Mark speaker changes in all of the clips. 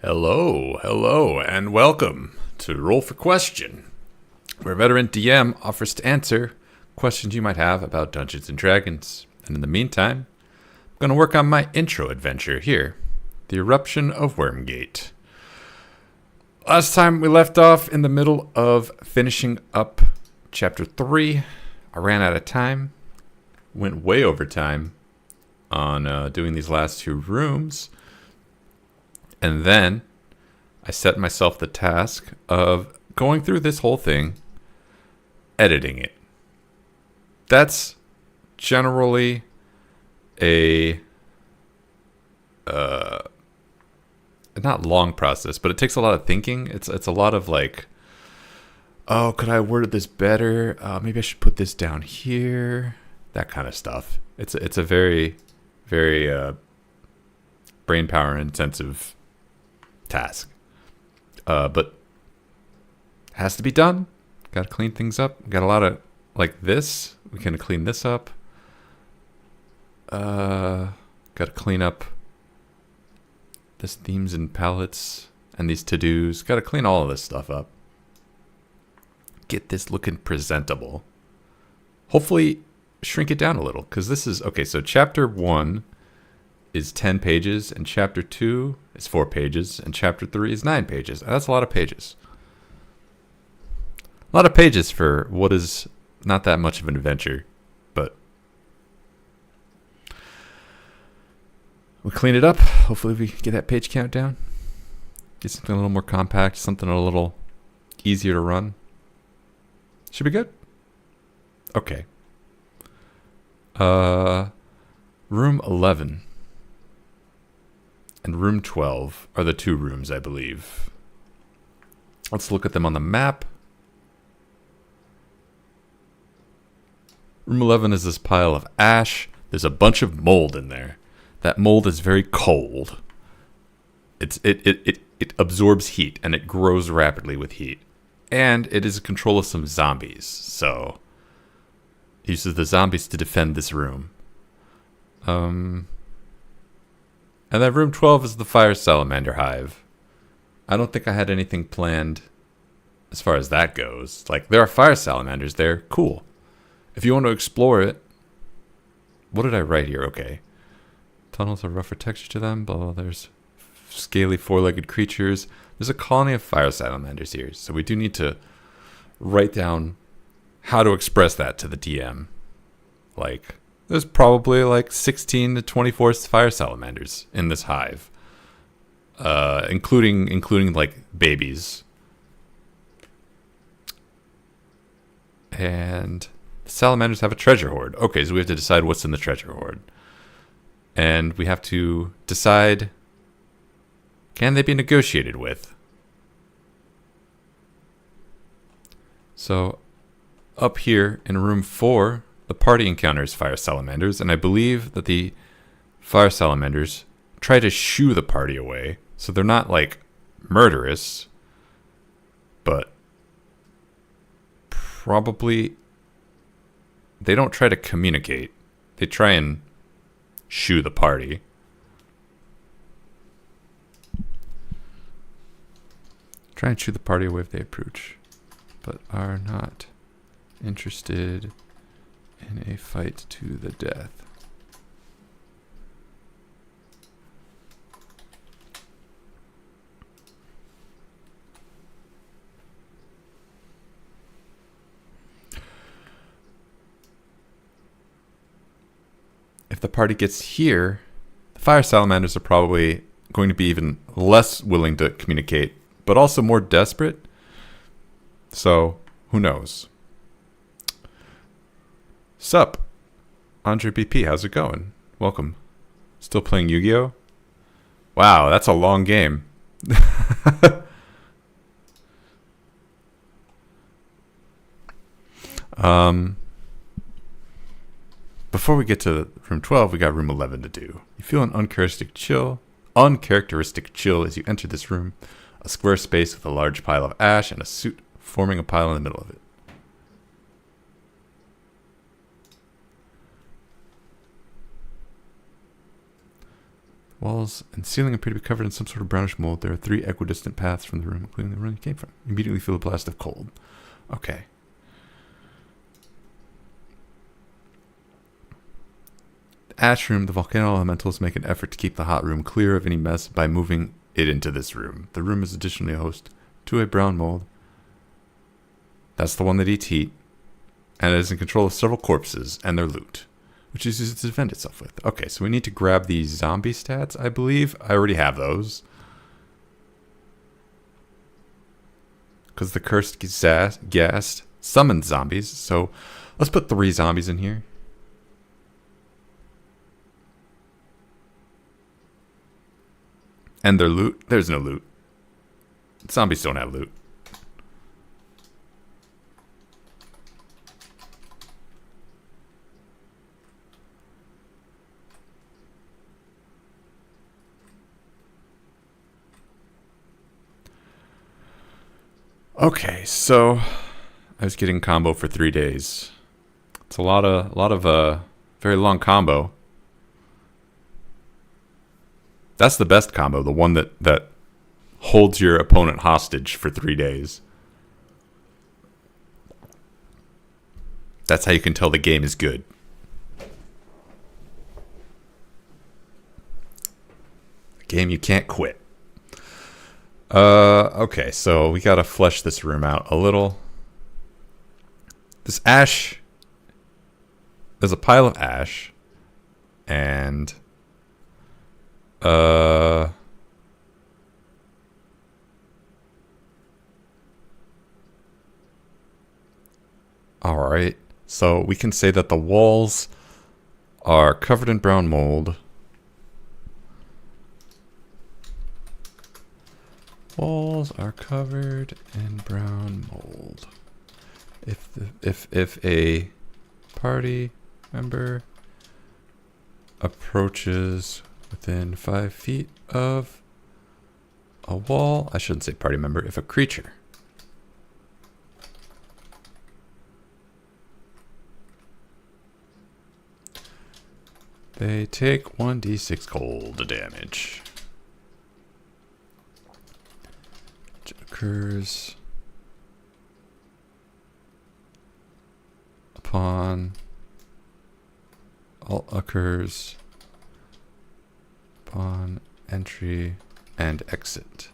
Speaker 1: Hello, and welcome to Roll for Question, where a veteran DM offers to answer questions you might have about Dungeons and Dragons. And in the meantime, I'm going to work on my intro adventure here, The Eruption of Wormgate. Last time we left off in the middle of finishing up Chapter 3. I ran out of time, went way over time on doing these last two rooms. And then I set myself the task of going through this whole thing, editing it. That's generally a not long process, but it takes a lot of thinking. It's a lot of like, oh, could I have worded this better? Maybe I should put this down here. That kind of stuff. It's a very brain power intensive task, but has to be done. Got to clean things up. Got a lot of like this. We can clean this up. Got to clean up this themes and palettes and these to-dos. Got to clean all of this stuff up. Get this looking presentable. Hopefully shrink it down a little, because this is okay. So chapter 1 is 10 pages, and chapter 2 is 4 pages, and chapter 3 is 9 pages. That's a lot of pages. A lot of pages for what is not that much of an adventure, but we clean it up. Hopefully we get that page count down. Get something a little more compact, something a little easier to run. Should be good. Okay. Room 11 and room 12 are the two rooms, I believe. Let's look at them on the map. Room 11 is this pile of ash. There's a bunch of mold in there. That mold is very cold. It absorbs heat, and it grows rapidly with heat. And it is in control of some zombies, so it uses the zombies to defend this room. And then room 12 is the fire salamander hive. I don't think I had anything planned as far as that goes. Like, there are fire salamanders there. Cool. If you want to explore it. What did I write here? Okay. Tunnels have rougher texture to them. Blah, blah. There's scaly four-legged creatures. There's a colony of fire salamanders here. So we do need to write down how to express that to the DM. Like, there's probably like 16 to 24 fire salamanders in this hive, including like babies. And the salamanders have a treasure hoard. Okay, so we have to decide what's in the treasure hoard, and we have to decide, can they be negotiated with? So, up here in room 4. The party encounters fire salamanders, and I believe that the fire salamanders try to shoo the party away. So they're not, like, murderous, but probably they don't try to communicate. They try and shoo the party. Try and shoo the party away if they approach, but are not interested in a fight to the death. If the party gets here, the fire salamanders are probably going to be even less willing to communicate, but also more desperate. So, who knows? Sup, Andre BP, how's it going? Welcome. Still playing Yu-Gi-Oh? Wow, that's a long game. Before we get to room 12, we got room 11 to do. You feel an uncharacteristic chill as you enter this room. A square space with a large pile of ash and a suit forming a pile in the middle of it. Walls and ceiling appear to be covered in some sort of brownish mold. There are 3 equidistant paths from the room, including the room you came from. You immediately feel a blast of cold. Okay. The ash room, the volcano elementals make an effort to keep the hot room clear of any mess by moving it into this room. The room is additionally a host to a brown mold. That's the one that eats heat. And it is in control of several corpses and their loot, which is used to defend itself with. Okay, so we need to grab these zombie stats, I believe. I already have those. Because the cursed ghast summons zombies. So let's put 3 zombies in here. And their loot. There's no loot. Zombies don't have loot. Okay, so I was getting combo for 3 days. It's a lot of very long combo. That's the best combo, the one that holds your opponent hostage for 3 days. That's how you can tell the game is good. A game you can't quit. Okay, so we gotta flesh this room out a little. This ash, there's a pile of ash, and alright, so we can say that the walls are covered in brown mold. Walls are covered in brown mold. If a party member approaches within 5 feet of a wall, I shouldn't say party member, if a creature they take 1d6 cold damage. Which occurs upon entry and exit.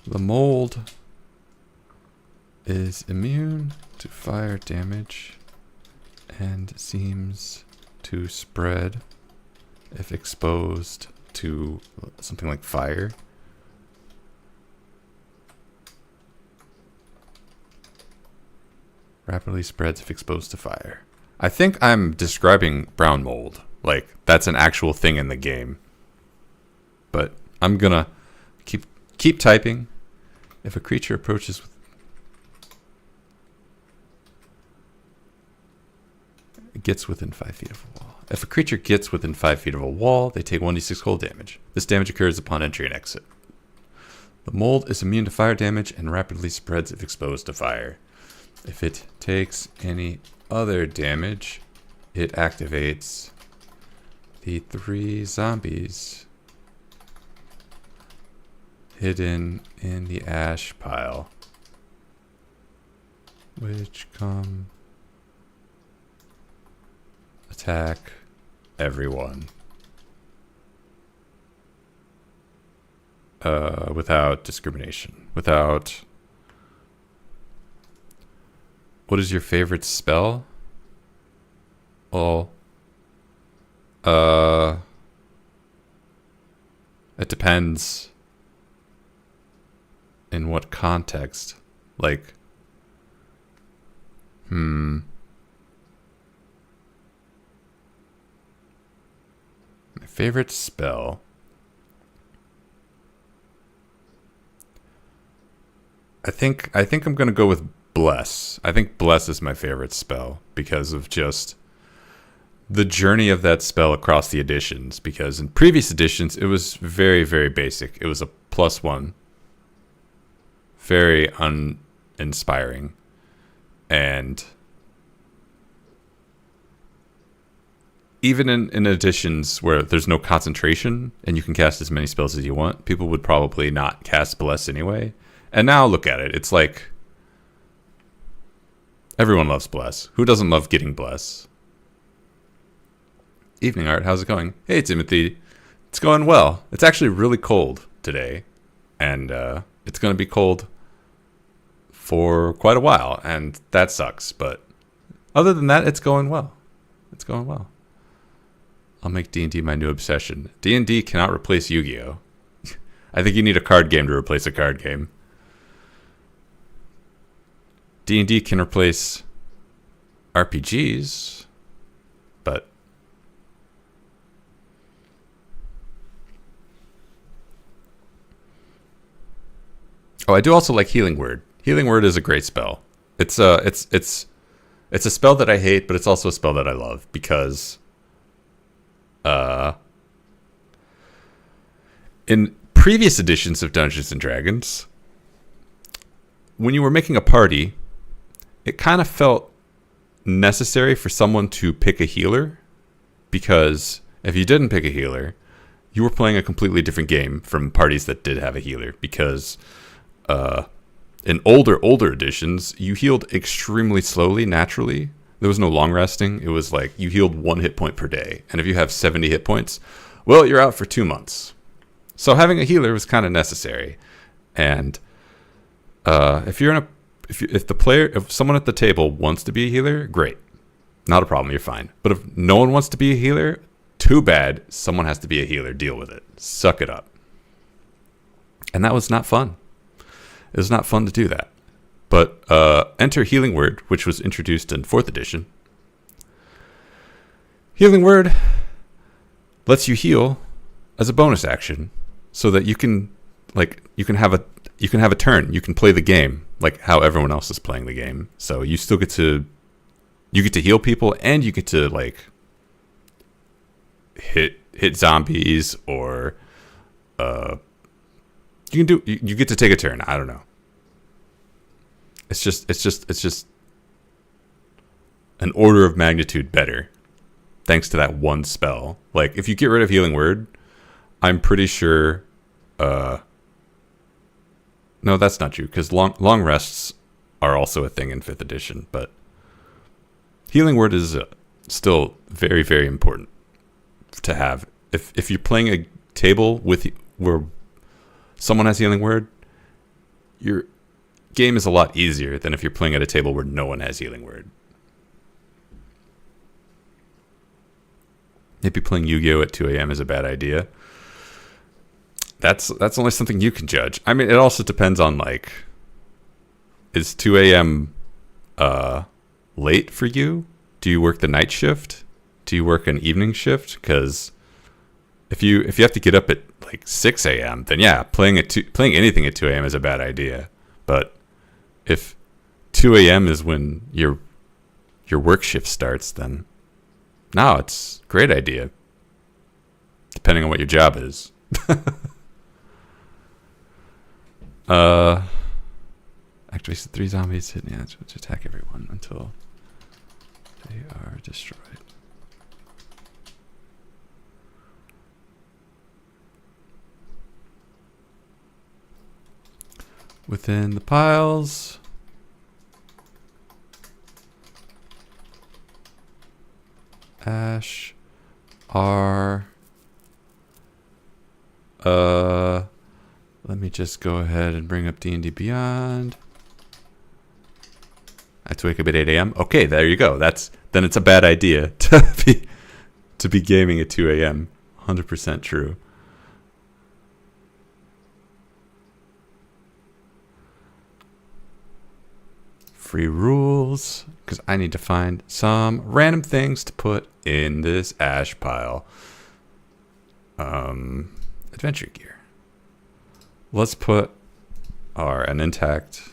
Speaker 1: The mold is immune to fire damage and seems to spread if exposed to something like fire. Rapidly spreads if exposed to fire. I think I'm describing brown mold. Like, that's an actual thing in the game. But I'm gonna keep typing. If a creature approaches gets within 5 feet of a wall. If a creature gets within 5 feet of a wall, they take 1d6 cold damage. This damage occurs upon entry and exit. The mold is immune to fire damage and rapidly spreads if exposed to fire. If it takes any other damage, it activates the 3 zombies hidden in the ash pile, which come attack everyone without discrimination. Without... What is your favorite spell? Well, it depends in what context. Like, my favorite spell. I think I'm gonna go with Bless. I think Bless is my favorite spell because of just the journey of that spell across the editions. Because in previous editions, it was very, very basic. It was a +1. Very uninspiring. And even in editions where there's no concentration and you can cast as many spells as you want, people would probably not cast Bless anyway. And now look at it. It's like everyone loves Bless. Who doesn't love getting Bless? Evening Art, how's it going? Hey, Timothy. It's going well. It's actually really cold today. And it's going to be cold for quite a while. And that sucks. But other than that, it's going well. It's going well. I'll make D&D my new obsession. D&D cannot replace Yu-Gi-Oh! I think you need a card game to replace a card game. D&D can replace RPGs, but I do also like Healing Word. Healing Word is a great spell. It's a spell that I hate, but it's also a spell that I love because in previous editions of Dungeons and Dragons, when you were making a party, it kind of felt necessary for someone to pick a healer, because if you didn't pick a healer, you were playing a completely different game from parties that did have a healer, because in older editions, you healed extremely slowly, naturally. There was no long resting. It was like you healed 1 hit point per day. And if you have 70 hit points, well, you're out for 2 months. So having a healer was kind of necessary. And if someone at the table wants to be a healer, great. Not a problem, you're fine. But if no one wants to be a healer, too bad. Someone has to be a healer. Deal with it. Suck it up. And that was not fun. It was not fun to do that. But enter Healing Word, which was introduced in 4th edition. Healing Word lets you heal as a bonus action, so that you can have a turn. You can play the game like how everyone else is playing the game. So you still get to heal people, and you get to like hit zombies, or you get to take a turn. I don't know. It's just an order of magnitude better, thanks to that one spell. Like if you get rid of Healing Word, I'm pretty sure. No, that's not true, because long rests are also a thing in 5th edition. But Healing Word is still very, very important to have. If you're playing a table where someone has Healing Word, your game is a lot easier than if you're playing at a table where no one has Healing Word. Maybe playing Yu-Gi-Oh! At 2 a.m. is a bad idea. That's only something you can judge. I mean, it also depends on, like, is 2 a.m. Late for you? Do you work the night shift? Do you work an evening shift? Because if you have to get up at like 6 a.m., then yeah, playing anything at 2 a.m. is a bad idea. But if 2 a.m. is when your work shift starts, then no, it's a great idea. Depending on what your job is. Activate the 3 zombies hit the edge, which attack everyone until they are destroyed. Within the piles. Ash are let me just go ahead and bring up D&D Beyond. I have to wake up at 8 a.m. Okay, there you go. Then it's a bad idea to be gaming at 2 a.m. 100% true. Free rules, because I need to find some random things to put in this ash pile. Adventure gear. Let's put an intact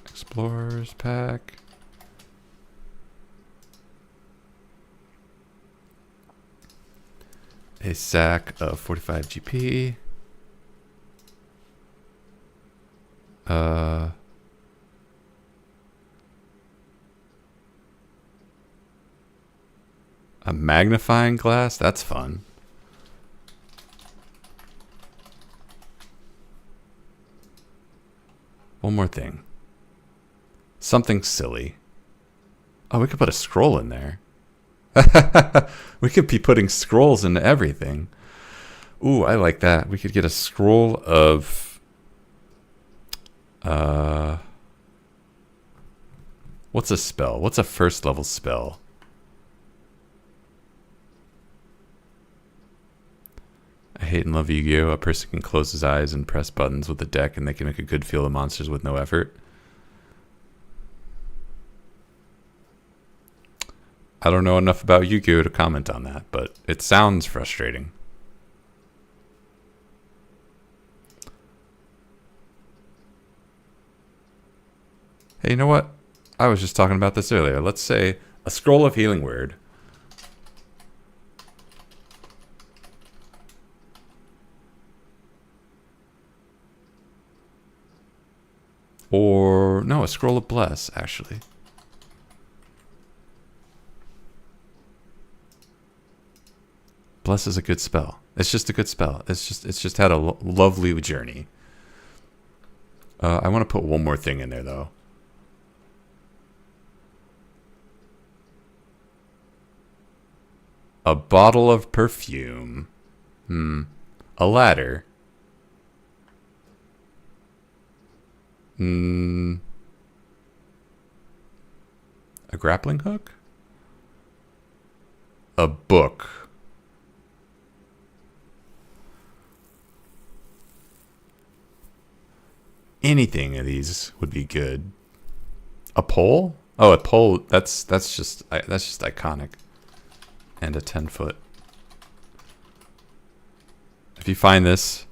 Speaker 1: explorers pack. A sack of 45 GP. A magnifying glass? That's fun. One more thing. Something silly. Oh, we could put a scroll in there. We could be putting scrolls into everything. Ooh, I like that. We could get a scroll of... What's a spell? What's a first level spell? I hate and love Yu-Gi-Oh! A person can close his eyes and press buttons with the deck and they can make a good field of monsters with no effort. I don't know enough about Yu-Gi-Oh! To comment on that, but it sounds frustrating. Hey, you know what? I was just talking about this earlier. Let's say a scroll of healing word. Or, no, a scroll of bless, actually. Bless is a good spell. It's just a good spell. It's just had a lovely journey. I want to put one more thing in there, though. A bottle of perfume. A ladder. A grappling hook? A book. Anything of these would be good. A pole? Oh, a pole. That's just iconic. And a 10-foot. If you find this,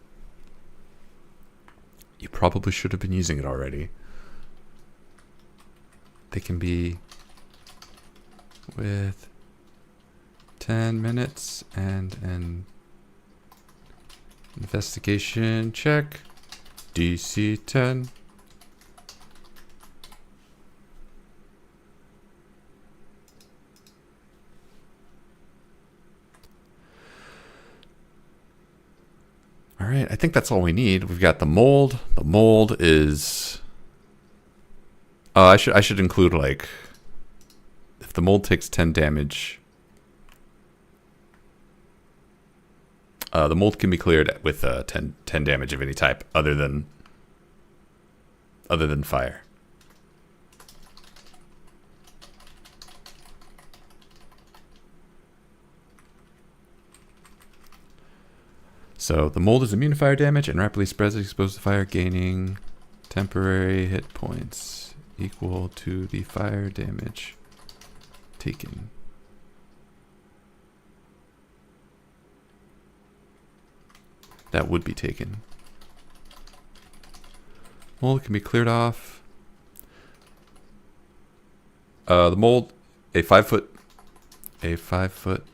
Speaker 1: you probably should have been using it already. They can be with 10 minutes and an investigation check. DC 10. All right, I think that's all we need. We've got the mold. The mold is... I should include, like, if the mold takes 10 damage, the mold can be cleared with 10 damage of any type other than fire. So the mold is immune to fire damage and rapidly spreads exposed to fire, gaining temporary hit points equal to the fire damage taken. That would be taken. Mold can be cleared off. The mold, a 5-foot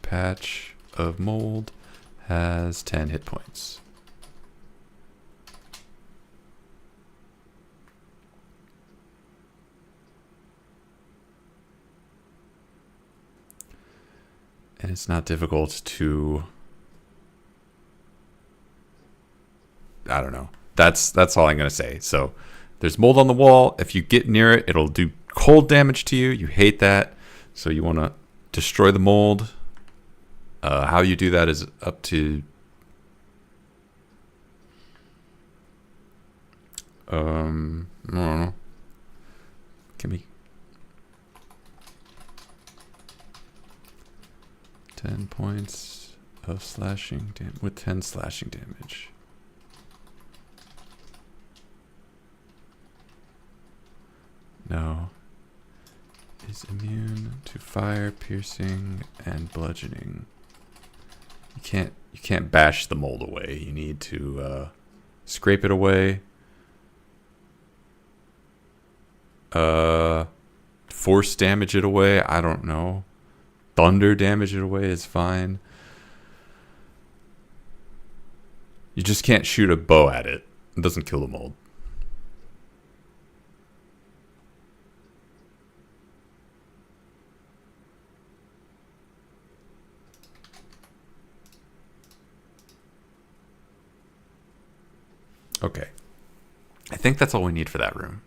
Speaker 1: patch of mold has 10 hit points. And it's not difficult to... I don't know. That's all I'm going to say. So there's mold on the wall. If you get near it, it'll do cold damage to you. You hate that. So you want to destroy the mold. How you do that is up to... I don't know. Can be 10 points of slashing with 10 slashing damage. No. Is immune to fire, piercing, and bludgeoning. You can't bash the mold away. You need to scrape it away. Force damage it away. I don't know. Thunder damage it away is fine. You just can't shoot a bow at it. It doesn't kill the mold. Okay. I think that's all we need for that room.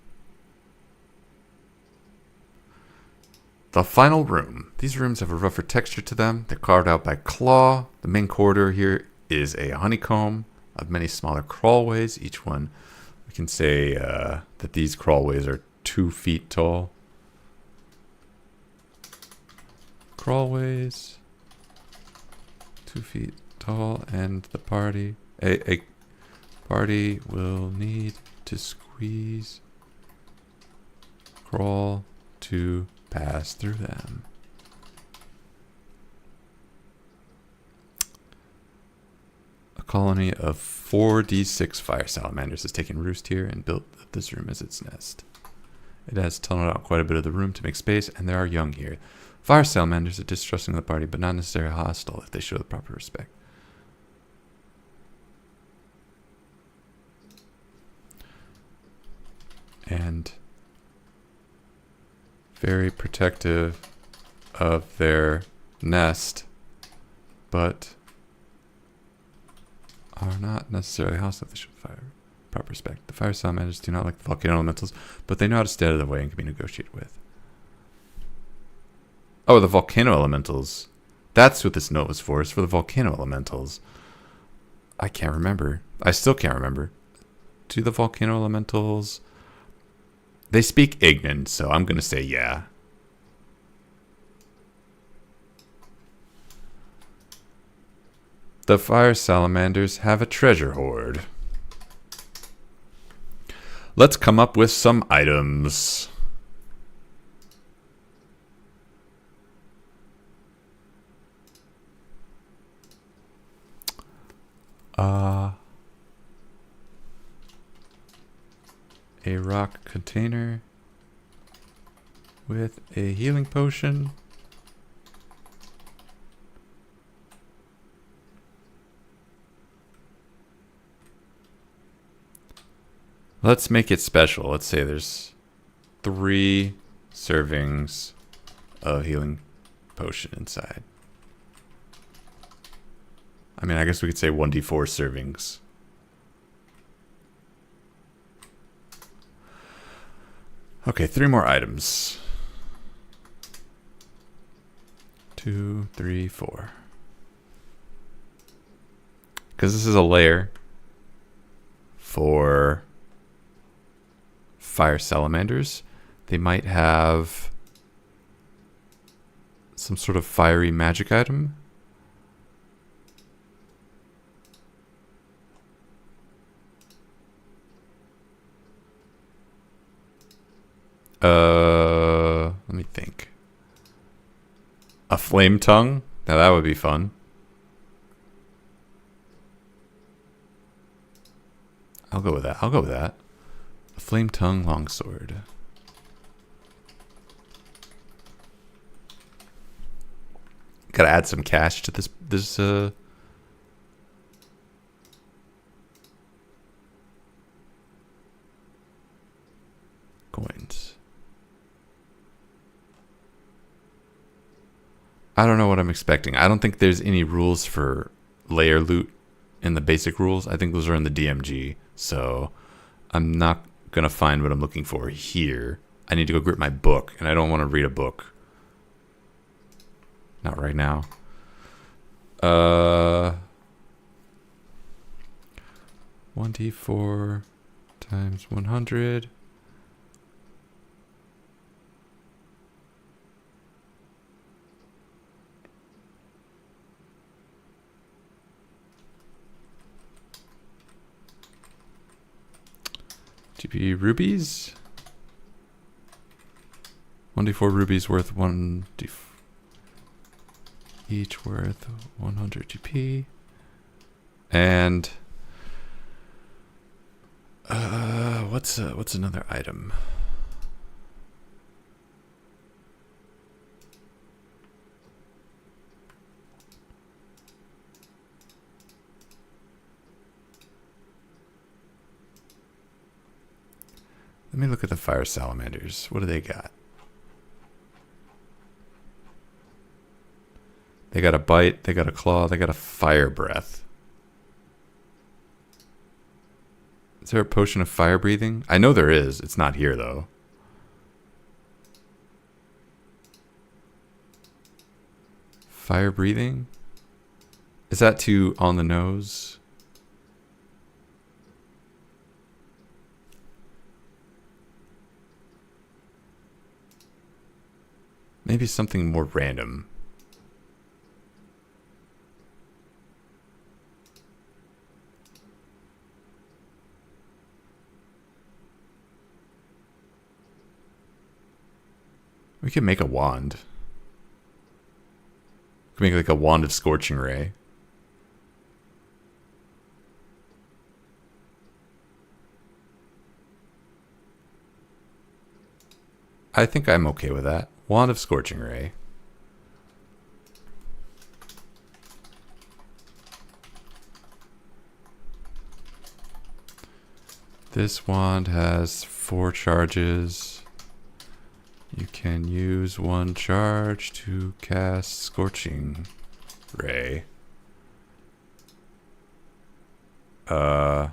Speaker 1: The final room. These rooms have a rougher texture to them. They're carved out by claw. The main corridor here is a honeycomb of many smaller crawlways. Each one, we can say that these crawlways are 2 feet tall. Crawlways, 2 feet tall, and the party, a party will need to squeeze, crawl to pass through them. A colony of 4d6 fire salamanders has taken roost here and built this room as its nest. It has tunneled out quite a bit of the room to make space, and there are young here. Fire salamanders are distrusting of the party, but not necessarily hostile if they show the proper respect. And very protective of their nest, but are not necessarily hostile if they show fire proper respect. The fire salamanders do not like the volcano elementals, but they know how to stay out of their way and can be negotiated with. Oh, the volcano elementals. That's what this note was for. It's for the volcano elementals. I can't remember. I still can't remember. Do the volcano elementals... They speak Ignan, so I'm going to say yeah. The fire salamanders have a treasure hoard. Let's come up with some items. A rock container with a healing potion. Let's make it special. Let's say there's 3 servings of healing potion inside. I mean, I guess we could say 1d4 servings. Okay, 3 more items. 2, 3, 4. Because this is a lair for fire salamanders. They might have some sort of fiery magic item. Let me think. A flame tongue? Now that would be fun. I'll go with that. I'll go with that. A flame tongue longsword. Gotta add some cash to this coins. I don't know what I'm expecting. I don't think there's any rules for layer loot in the basic rules. I think those are in the DMG. So I'm not going to find what I'm looking for here. I need to go grab my book, and I don't want to read a book. Not right now. 1d4 times 100. GP rubies. 1d4 rubies worth 1d4. Each worth 100 GP. And what's another item? Let me look at the fire salamanders. What do they got? They got a bite, they got a claw, they got a fire breath. Is there a potion of fire breathing? I know there is. It's not here, though. Fire breathing? Is that too on the nose? Maybe something more random. We could make a wand. We could make like a wand of Scorching Ray. I think I'm okay with that. Wand of Scorching Ray. This wand has 4 charges. You can use 1 charge to cast Scorching Ray. At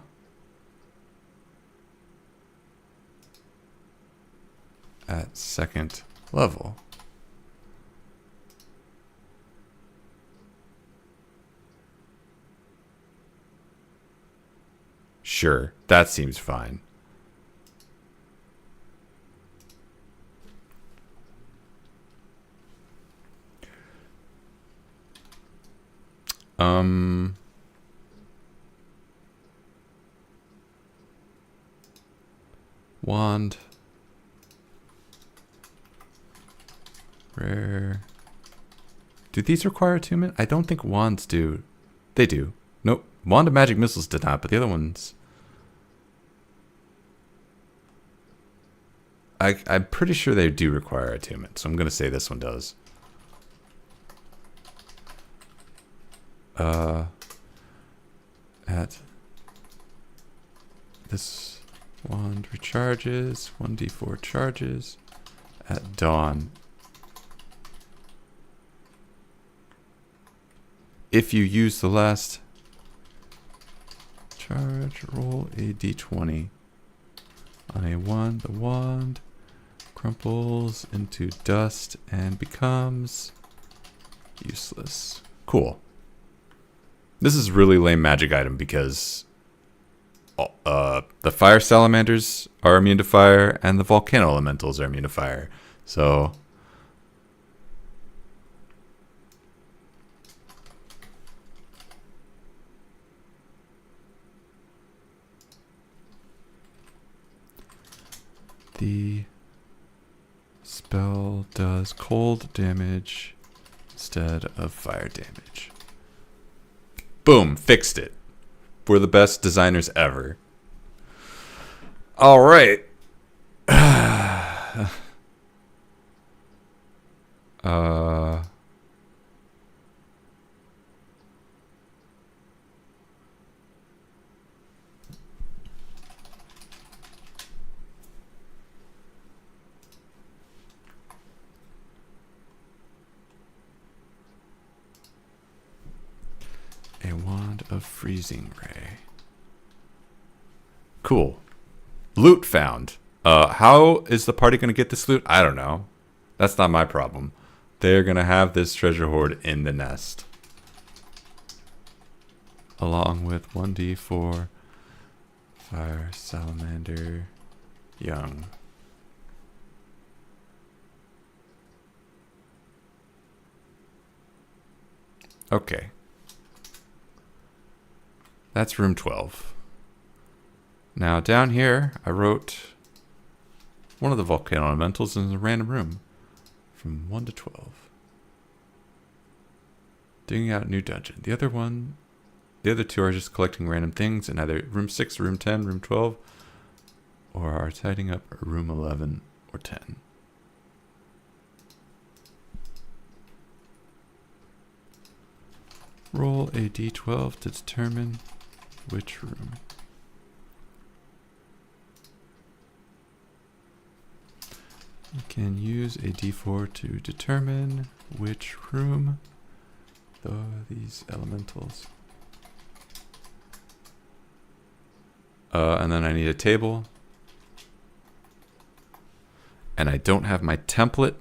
Speaker 1: 2nd level. Sure, that seems fine. Wand. Rare. Do these require attunement? I don't think wands do. They do. Nope. Wand of Magic Missiles did not, but the other ones... I'm pretty sure they do require attunement, so I'm going to say this one does. At this wand recharges, 1d4 charges at dawn. If you use the last charge, roll a d20. On a 1, the wand crumples into dust and becomes useless. Cool. This is a really lame magic item because the fire salamanders are immune to fire and the volcano elementals are immune to fire. So the spell does cold damage instead of fire damage. Boom, fixed it. We're the best designers ever. All right. A wand of Freezing Ray. Cool. Loot found. How is the party going to get this loot? I don't know. That's not my problem. They're going to have this treasure hoard in the nest. Along with 1d4 fire salamander young. Okay. That's room 12. Now down here, I wrote one of the volcano elementals in a random room from 1 to 12. Digging out a new dungeon. The other two are just collecting random things in either room 6, room 10, room 12, or are tidying up room 11 or 10. Roll a d12 to determine which room. You can use a d4 to determine which room these elementals And then I need a table. And I don't have my template.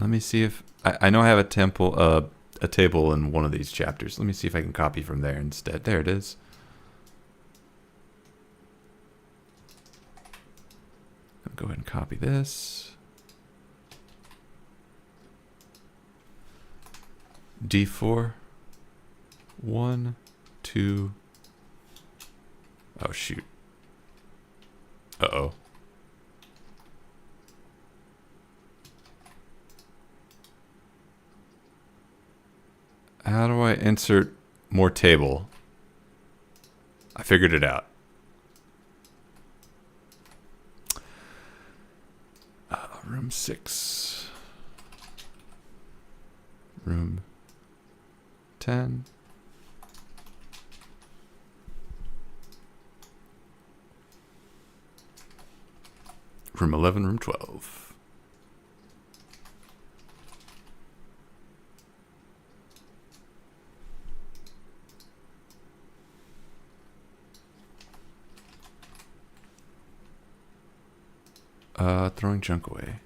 Speaker 1: Let me see if... I know I have a table in one of these chapters. Let me see if I can copy from there instead. There it is. I'll go ahead and copy this. D4. 1, 2. Oh, shoot. Uh-oh. How do I insert more table? I figured it out. Room 6. Room 10. Room 11, room 12. Throwing junk away.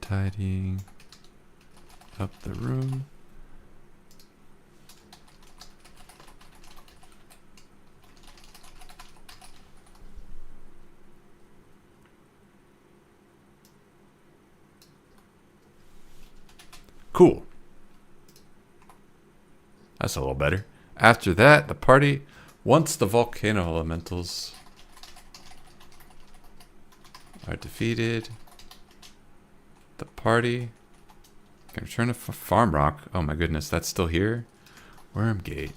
Speaker 1: Tidying up the room. Cool. That's a little better. After that, the party, once the volcano elementals are defeated, the party can return to Farm Rock. Oh my goodness, that's still here? Wormgate.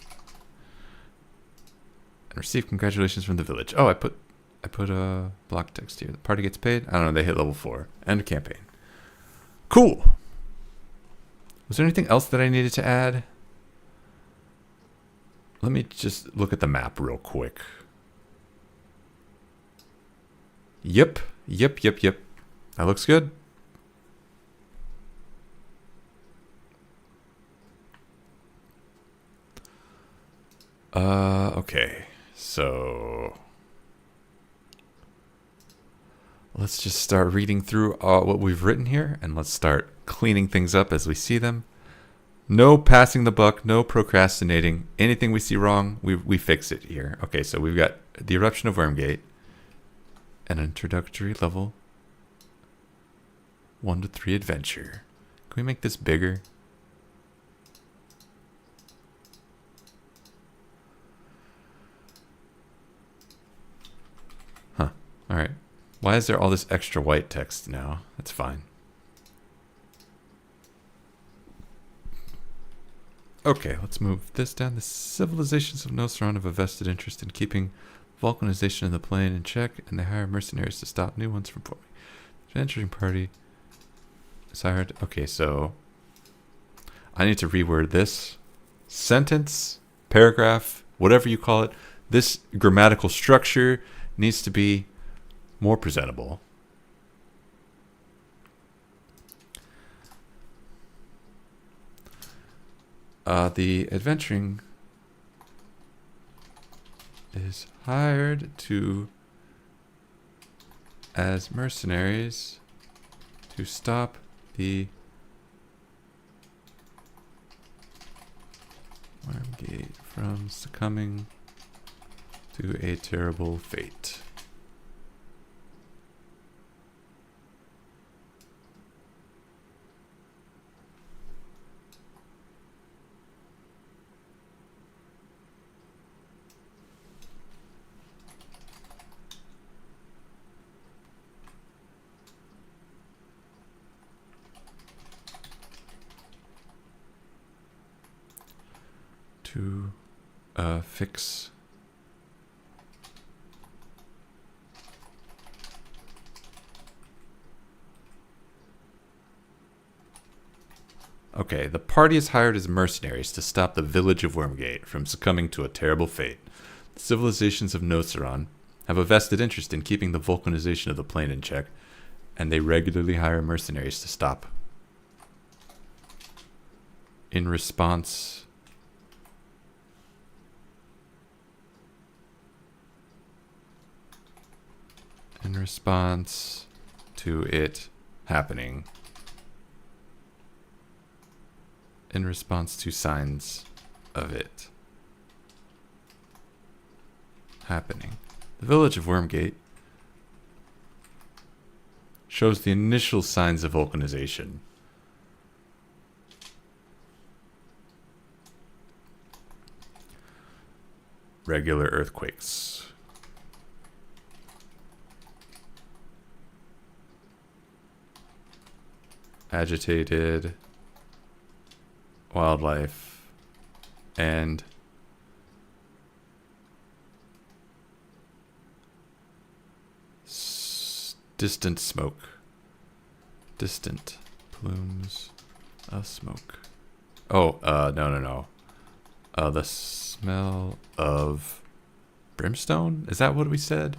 Speaker 1: And receive congratulations from the village. Oh, I put a block text here. The party gets paid. I don't know, they hit level 4. End of campaign. Cool. Was there anything else that I needed to add? Let me just look at the map real quick. Yep. That looks good. Okay. So let's just start reading through what we've written here, and let's start cleaning things up as we see them. No passing the buck, no procrastinating. Anything we see wrong, we fix it here. Okay, so we've got the eruption of Wormgate, an introductory level 1 to 3 adventure. Can we make this bigger? Huh. All right. Why is there all this extra white text now? That's fine. Okay, let's move this down. The civilizations of Noceron have a vested interest in keeping volcanization of the plane in check, and they hire mercenaries to stop new ones from forming. The adventuring party is hired. Okay, so I need to reword this. Sentence, paragraph, whatever you call it. This grammatical structure needs to be more presentable. The adventuring is hired as mercenaries to stop the Wormgate from succumbing to a terrible fate. To fix Okay, the party is hired as mercenaries to stop the village of Wormgate from succumbing to a terrible fate. The civilizations of Noceron have a vested interest in keeping the volcanization of the plane in check, and they regularly hire mercenaries to stop in response to it happening, in response to signs of it happening. The village of Wormgate shows the initial signs of vulcanization. Regular earthquakes. Agitated wildlife and distant smoke. Distant plumes of smoke. Oh, no. The smell of brimstone? Is that what we said?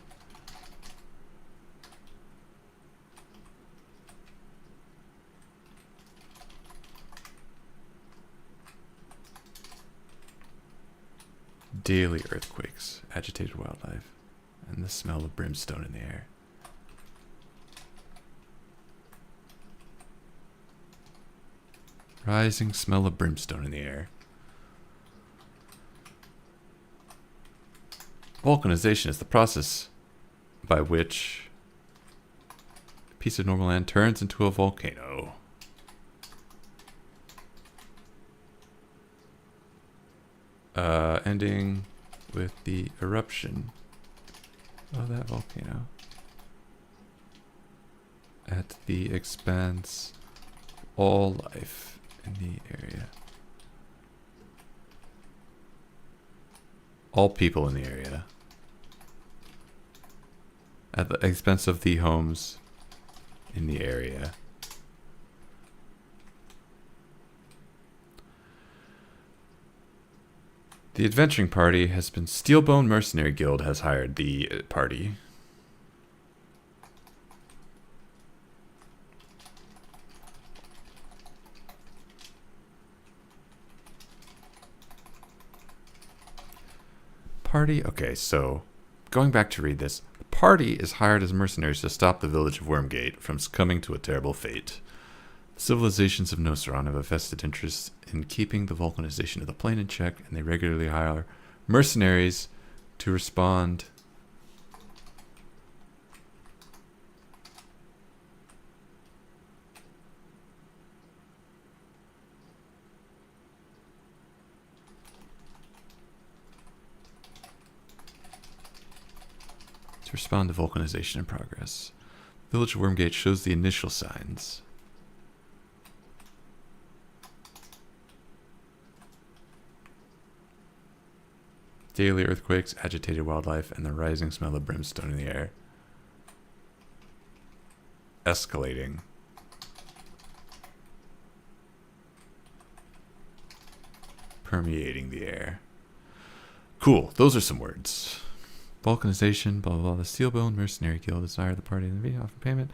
Speaker 1: Daily earthquakes, agitated wildlife, and the smell of brimstone in the air. Rising smell of brimstone in the air. Volcanization is the process by which a piece of normal land turns into a volcano. Ending with the eruption of that volcano at the expense of all life in the area. All people in the area. At the expense of the homes in the area. The adventuring party has been Steelbone Mercenary Guild has hired the party. Party, okay, so going back to read this. The party is hired as mercenaries to stop the village of Wormgate from succumbing to a terrible fate. The civilizations of Noceron have a vested interest in keeping the volcanization of the plane in check, and they regularly hire mercenaries to respond to volcanization in progress. The village of Wormgate shows the initial signs. Daily earthquakes, agitated wildlife, and the rising smell of brimstone in the air. Escalating. Permeating the air. Cool, those are some words. Volcanization, blah, blah, blah. The Steelbone Mercenary Guild has hired the party in the video offer payment.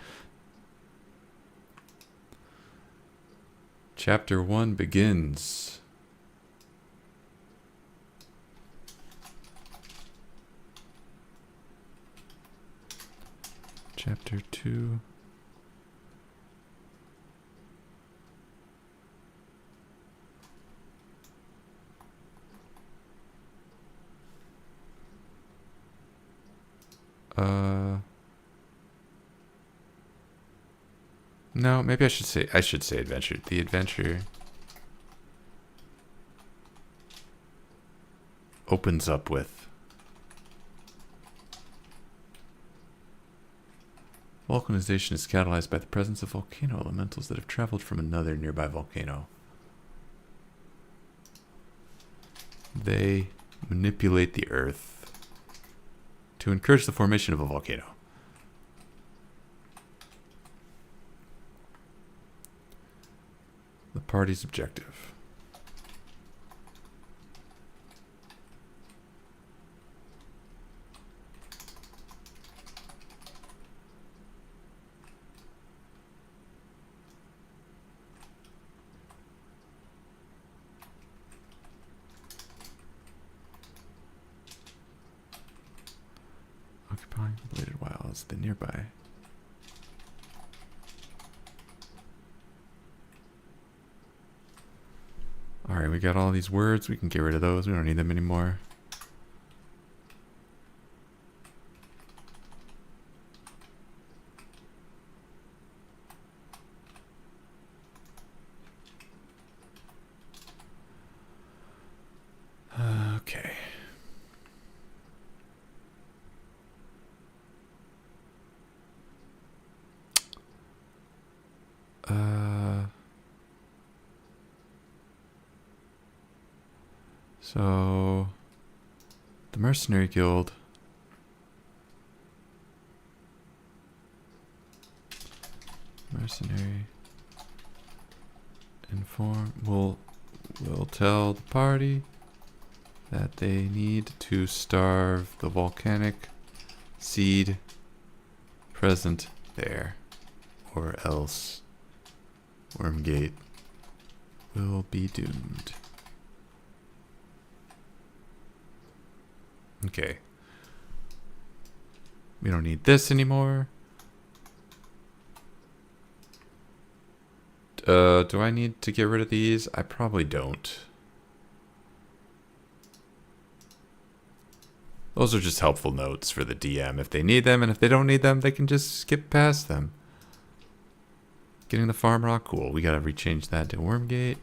Speaker 1: Chapter 1 begins. Chapter 2. No, maybe I should say adventure. The adventure opens up with volcanization is catalyzed by the presence of volcano elementals that have traveled from another nearby volcano. They manipulate the earth to encourage the formation of a volcano. The party's objective. the nearby. Alright, we got all these words. We can get rid of those. We don't need them anymore. Okay. So the Mercenary Guild. Mercenary inform will tell the party that they need to starve the volcanic seed present there, or else Wormgate will be doomed. Okay. We don't need this anymore. Do I need to get rid of these? I probably don't. Those are just helpful notes for the DM if they need them, and if they don't need them, they can just skip past them. Getting the farm rock, cool. We gotta rechange that to Wormgate.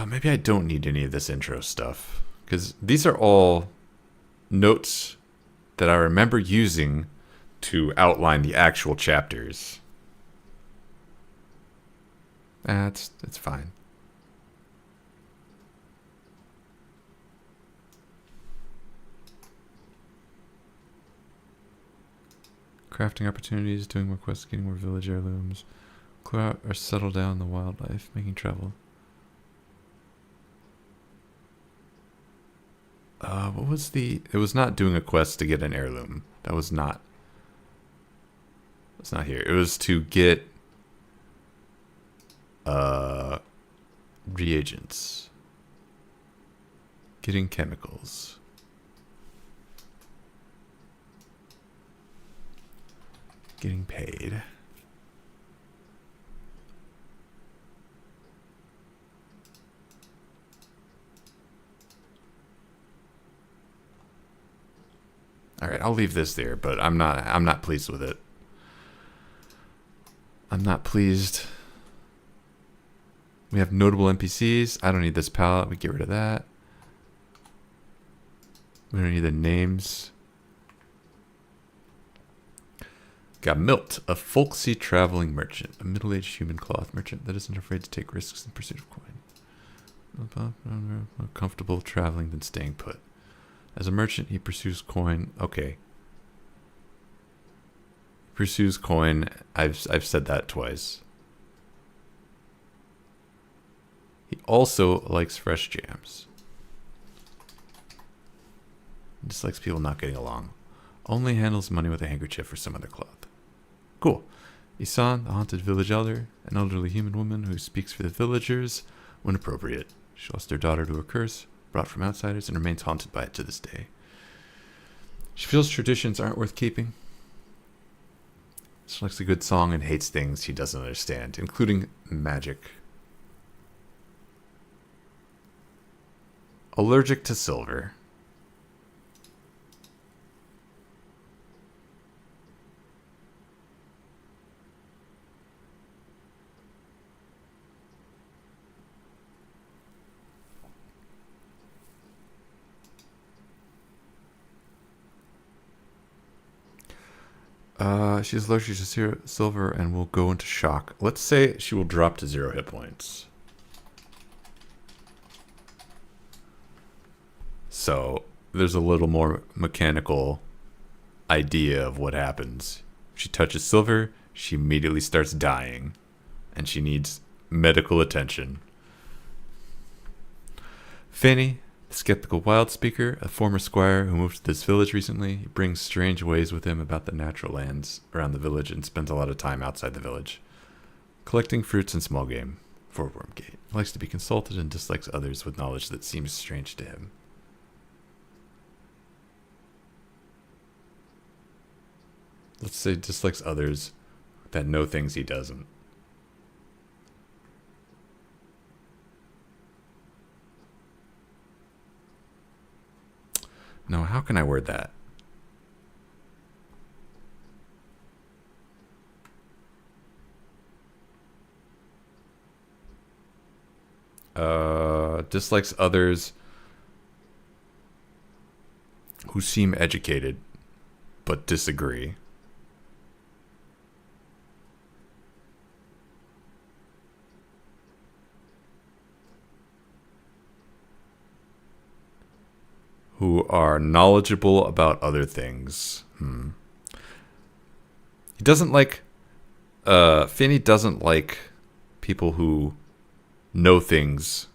Speaker 1: Maybe I don't need any of this intro stuff, because these are all notes that I remember using to outline the actual chapters. It's fine. Crafting opportunities, doing more quests, getting more village heirlooms, clear out or settle down the wildlife, making travel. What was the... It was not doing a quest to get an heirloom. That was not... It's not here. It was to get... reagents. Getting chemicals. Getting paid. All right, I'll leave this there, but I'm not pleased with it. I'm not pleased. We have notable NPCs. I don't need this palette. We get rid of that. We don't need the names. Got Milt, a folksy traveling merchant, a middle-aged human cloth merchant that isn't afraid to take risks in pursuit of coin. More comfortable traveling than staying put. As a merchant, he pursues coin. Okay. Pursues coin. I've said that twice. He also likes fresh jams. He dislikes people not getting along. Only handles money with a handkerchief or some other cloth. Cool. Isan, the haunted village elder, an elderly human woman who speaks for the villagers when appropriate. She lost her daughter to a curse brought from outsiders and remains haunted by it to this day. She feels traditions aren't worth keeping. She likes a good song and hates things she doesn't understand, including magic. Allergic to silver. She's allergic to silver and will go into shock. Let's say she will drop to 0 hit points. So there's a little more mechanical idea of what happens. If she touches silver, she immediately starts dying, and she needs medical attention. Finny, The skeptical wild speaker, a former squire who moved to this village recently, he brings strange ways with him about the natural lands around the village and spends a lot of time outside the village, collecting fruits and small game for Wormgate. He likes to be consulted and dislikes others with knowledge that seems strange to him. Let's say dislikes others that know things he doesn't. No, how can I word that? Dislikes others who seem educated but disagree. Who are knowledgeable about other things. He doesn't like... Finney doesn't like people who know things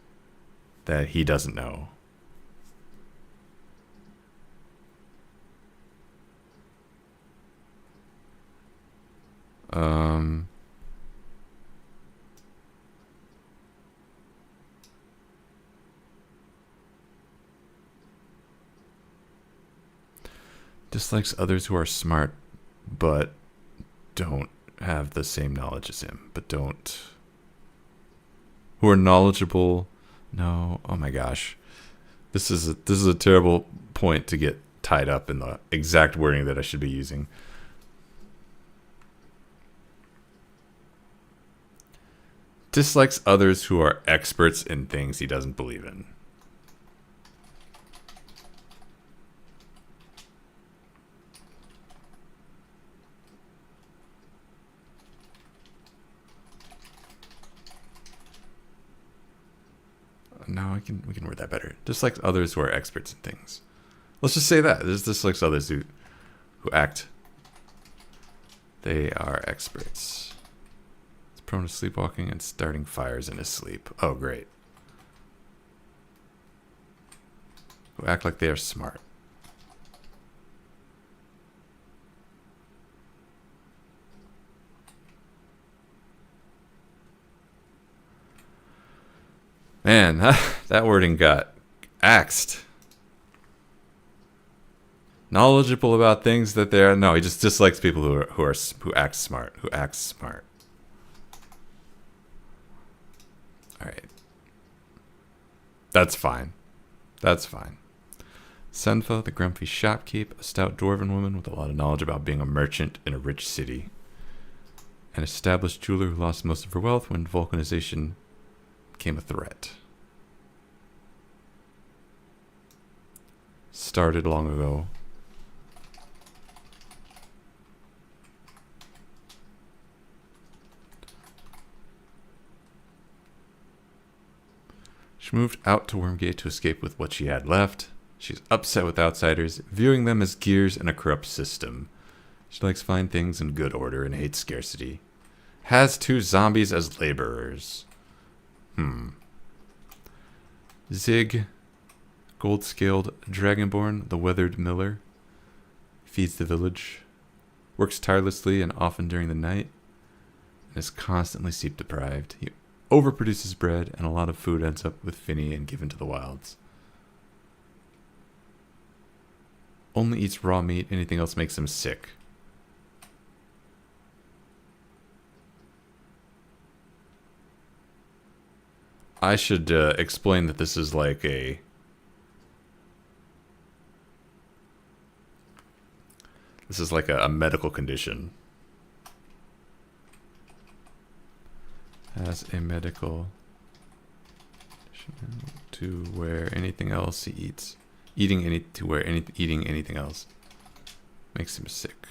Speaker 1: that he doesn't know. Dislikes others who are smart, but don't have the same knowledge as him. Who are knowledgeable. No, oh my gosh. This is a terrible point to get tied up in the exact wording that I should be using. Dislikes others who are experts in things he doesn't believe in. No, we can word that better. Dislikes others who are experts in things. Let's just say that. This dislikes others who act. They are experts. It's prone to sleepwalking and starting fires in his sleep. Oh, great. Who act like they are smart. Man, that wording got axed. Knowledgeable about things that they're... No, he just dislikes people who act smart. Who act smart. Alright. That's fine. That's fine. Senfa, the grumpy shopkeep, a stout dwarven woman with a lot of knowledge about being a merchant in a rich city. An established jeweler who lost most of her wealth when vulcanization became a threat. Started long ago. She moved out to Wormgate to escape with what she had left. She's upset with outsiders, viewing them as gears in a corrupt system. She likes fine things in good order and hates scarcity. Has 2 zombies as laborers. Zig, gold-scaled dragonborn, the weathered miller, feeds the village, works tirelessly and often during the night, and is constantly sleep-deprived. He overproduces bread, and a lot of food ends up with Finney and given to the wilds. Only eats raw meat, anything else makes him sick. I should explain that this is like a... This is like a medical condition. Has a medical condition to where anything else he eats. Eating anything else makes him sick.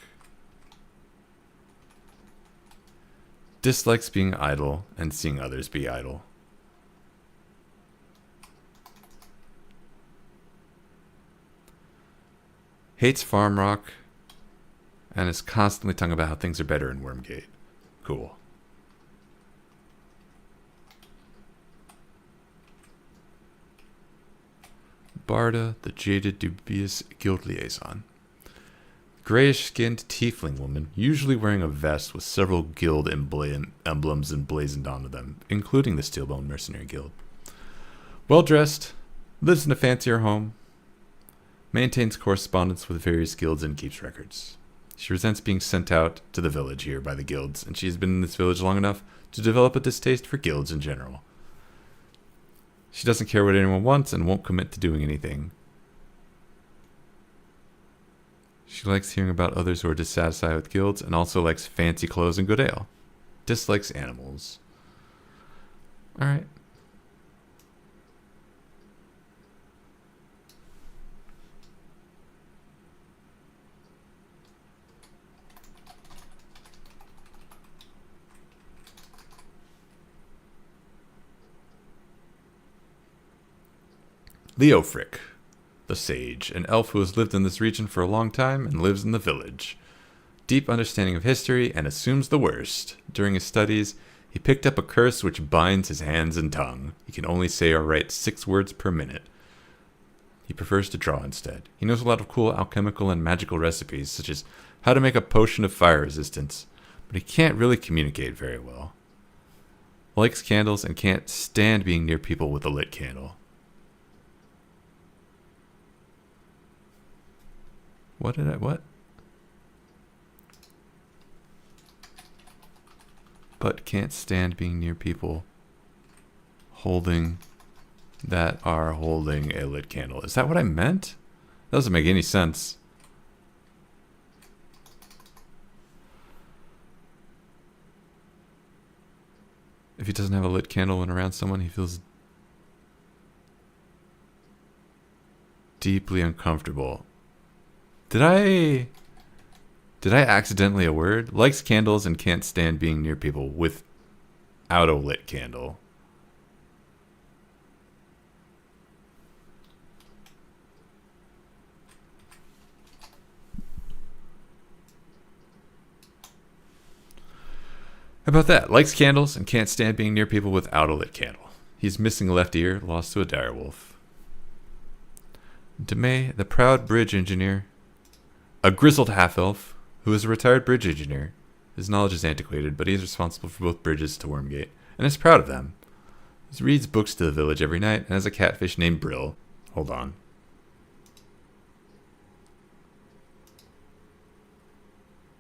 Speaker 1: Dislikes being idle and seeing others be idle. Hates Farm Rock and is constantly talking about how things are better in Wormgate. Cool. Barda, the jaded, dubious guild liaison. Grayish-skinned tiefling woman, usually wearing a vest with several guild emblems emblazoned onto them, including the Steelbone Mercenary Guild. Well-dressed, lives in a fancier home, maintains correspondence with various guilds and keeps records. She resents being sent out to the village here by the guilds, and she has been in this village long enough to develop a distaste for guilds in general. She doesn't care what anyone wants and won't commit to doing anything. She likes hearing about others who are dissatisfied with guilds and also likes fancy clothes and good ale. Dislikes animals. Alright. Leofric, the sage, an elf who has lived in this region for a long time and lives in the village. Deep understanding of history and assumes the worst. During his studies, he picked up a curse which binds his hands and tongue. He can only say or write 6 words per minute. He prefers to draw instead. He knows a lot of cool alchemical and magical recipes, such as how to make a potion of fire resistance, but he can't really communicate very well. Likes candles and can't stand being near people with a lit candle. What? But can't stand being near people that are holding a lit candle. Is that what I meant? That doesn't make any sense. If he doesn't have a lit candle when around someone, he feels deeply uncomfortable. Did I accidentally a word? Likes candles and can't stand being near people without a lit candle. How about that? Likes candles and can't stand being near people without a lit candle. He's missing a left ear, lost to a direwolf. Demay, the proud bridge engineer. A grizzled half-elf who is a retired bridge engineer. His knowledge is antiquated, but he is responsible for both bridges to Wormgate, and is proud of them. He reads books to the village every night, and has a catfish named Brill. Hold on.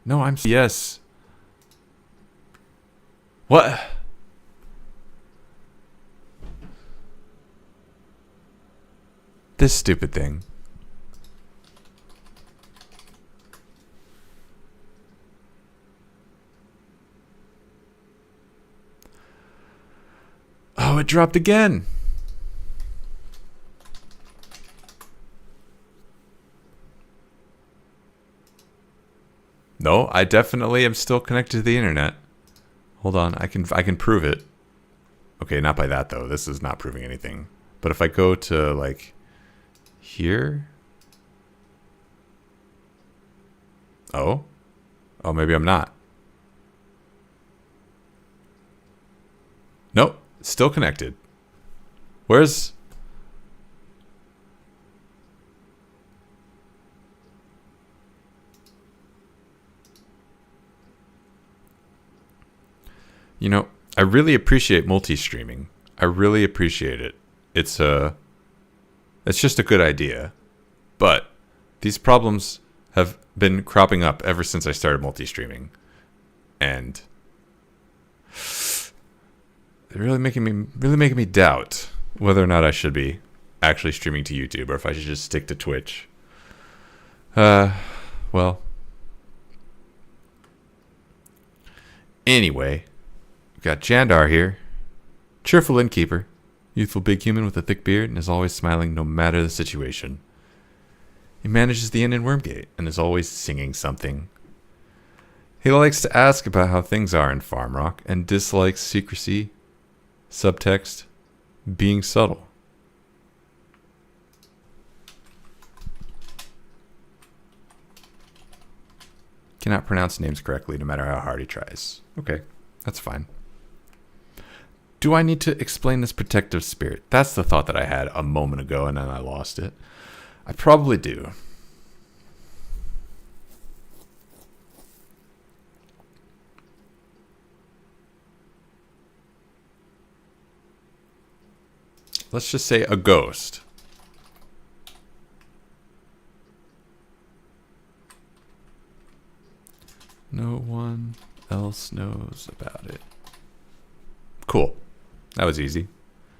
Speaker 1: No, I'm... Yes. What? This stupid thing. Oh, it dropped again. No, I definitely am still connected to the internet. Hold on, I can prove it. Okay, not by that though. This is not proving anything. But if I go to like here. Oh, maybe I'm not. Nope, still connected. Where's... You know, I really appreciate multi-streaming. I really appreciate it. It's just a good idea. But these problems have been cropping up ever since I started multi-streaming. And they're really making me doubt whether or not I should be actually streaming to YouTube or if I should just stick to Twitch. Well. Anyway, we've got Jandar here. Cheerful innkeeper. Youthful big human with a thick beard and is always smiling no matter the situation. He manages the inn in Wormgate and is always singing something. He likes to ask about how things are in Farmrock and dislikes secrecy, subtext, being subtle. Cannot pronounce names correctly no matter how hard he tries. Okay, that's fine. Do I need to explain this protective spirit? That's the thought that I had a moment ago, and then I lost it. I probably do. Let's just say a ghost. No one else knows about it. Cool. That was easy.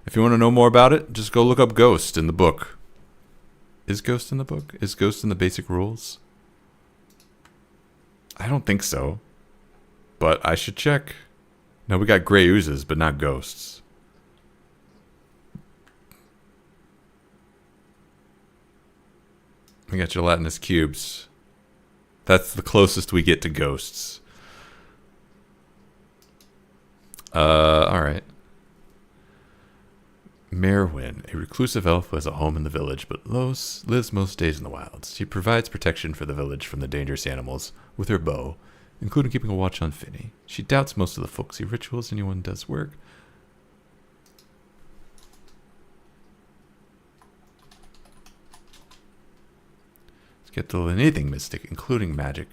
Speaker 1: If you want to know more about it, just go look up Ghost in the book. Is Ghost in the book? Is Ghost in the basic rules? I don't think so. But I should check. No, we got gray oozes, but not ghosts. We got gelatinous cubes. That's the closest we get to ghosts. Alright. Merwin, a reclusive elf who has a home in the village, but lives most days in the wilds. She provides protection for the village from the dangerous animals with her bow, including keeping a watch on Finny. She doubts most of the folksy rituals anyone does work. Skeptical in anything mystic, including magic.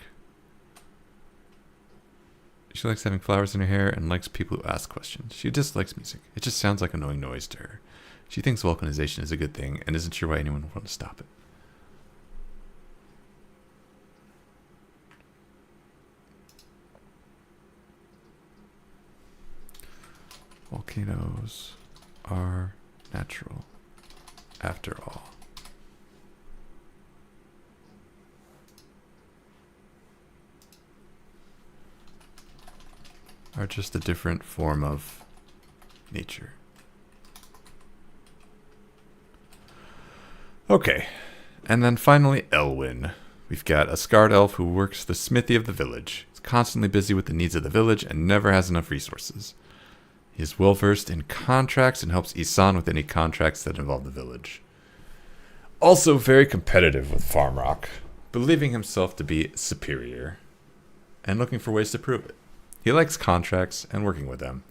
Speaker 1: She likes having flowers in her hair and likes people who ask questions. She dislikes music. It just sounds like annoying noise to her. She thinks vulcanization is a good thing and isn't sure why anyone would want to stop it. Volcanoes are natural, after all. Are just a different form of nature. Okay, and then finally Elwyn. We've got a scarred elf who works the smithy of the village. He's constantly busy with the needs of the village and never has enough resources. He is well versed in contracts and helps Isan with any contracts that involve the village. Also very competitive with Farmrock, believing himself to be superior and looking for ways to prove it. He likes contracts and working with them.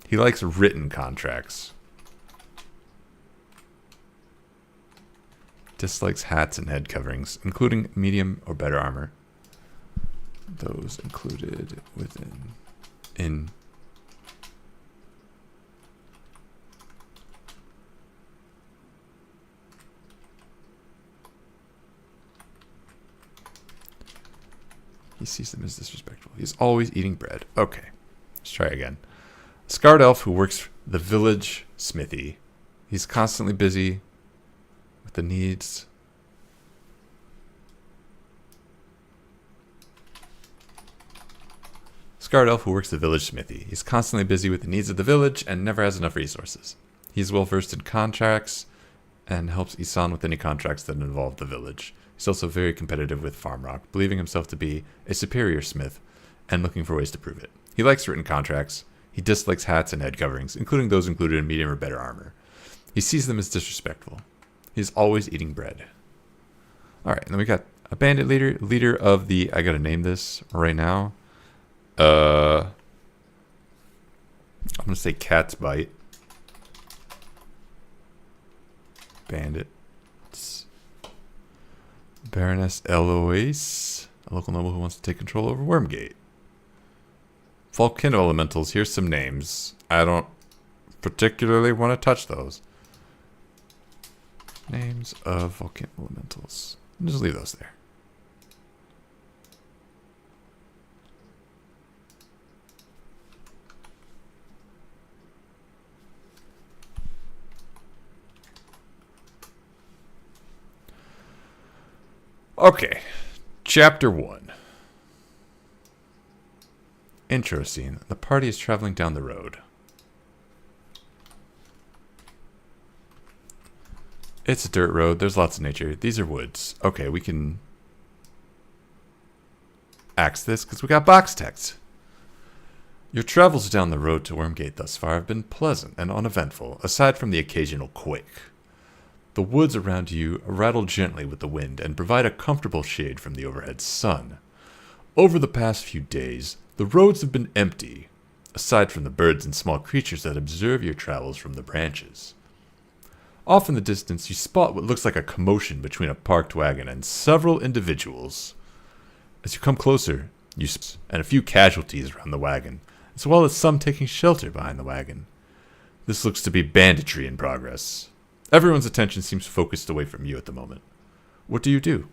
Speaker 1: He likes written contracts. Dislikes hats and head coverings, including medium or better armor. Those included in he sees them as disrespectful. He's always eating bread. Okay, let's try again. A scarred elf who works the village smithy. He's constantly busy with the needs. Scarred elf who works the village smithy. He's constantly busy with the needs of the village and never has enough resources. He's well versed in contracts and helps Isan with any contracts that involve the village. He's also very competitive with Farmrock, believing himself to be a superior smith and looking for ways to prove it. He likes written contracts. He dislikes hats and head coverings, including those included in medium or better armor. He sees them as disrespectful. He's always eating bread. Alright, and then we got a bandit leader of the, I gotta name this right now. I'm gonna say Cat's Bite. Bandits. Baroness Eloise, a local noble who wants to take control over Wormgate. Volcano elementals, here's some names. I don't particularly want to touch those. Names of volcano elementals. Just leave those there. Okay, Chapter 1. Intro scene. The party is traveling down the road. It's a dirt road. There's lots of nature. These are woods. Okay, we can axe this because we got box text. Your travels down the road to Wormgate thus far have been pleasant and uneventful, aside from the occasional quake. The woods around you rattle gently with the wind and provide a comfortable shade from the overhead sun. Over the past few days, The roads have been empty, aside from the birds and small creatures that observe your travels from the branches. Off in the distance, you spot what looks like a commotion between a parked wagon and several individuals. As you come closer, and a few casualties around the wagon, as well as some taking shelter behind the wagon. This looks to be banditry in progress. Everyone's attention seems focused away from you at the moment. What do you do?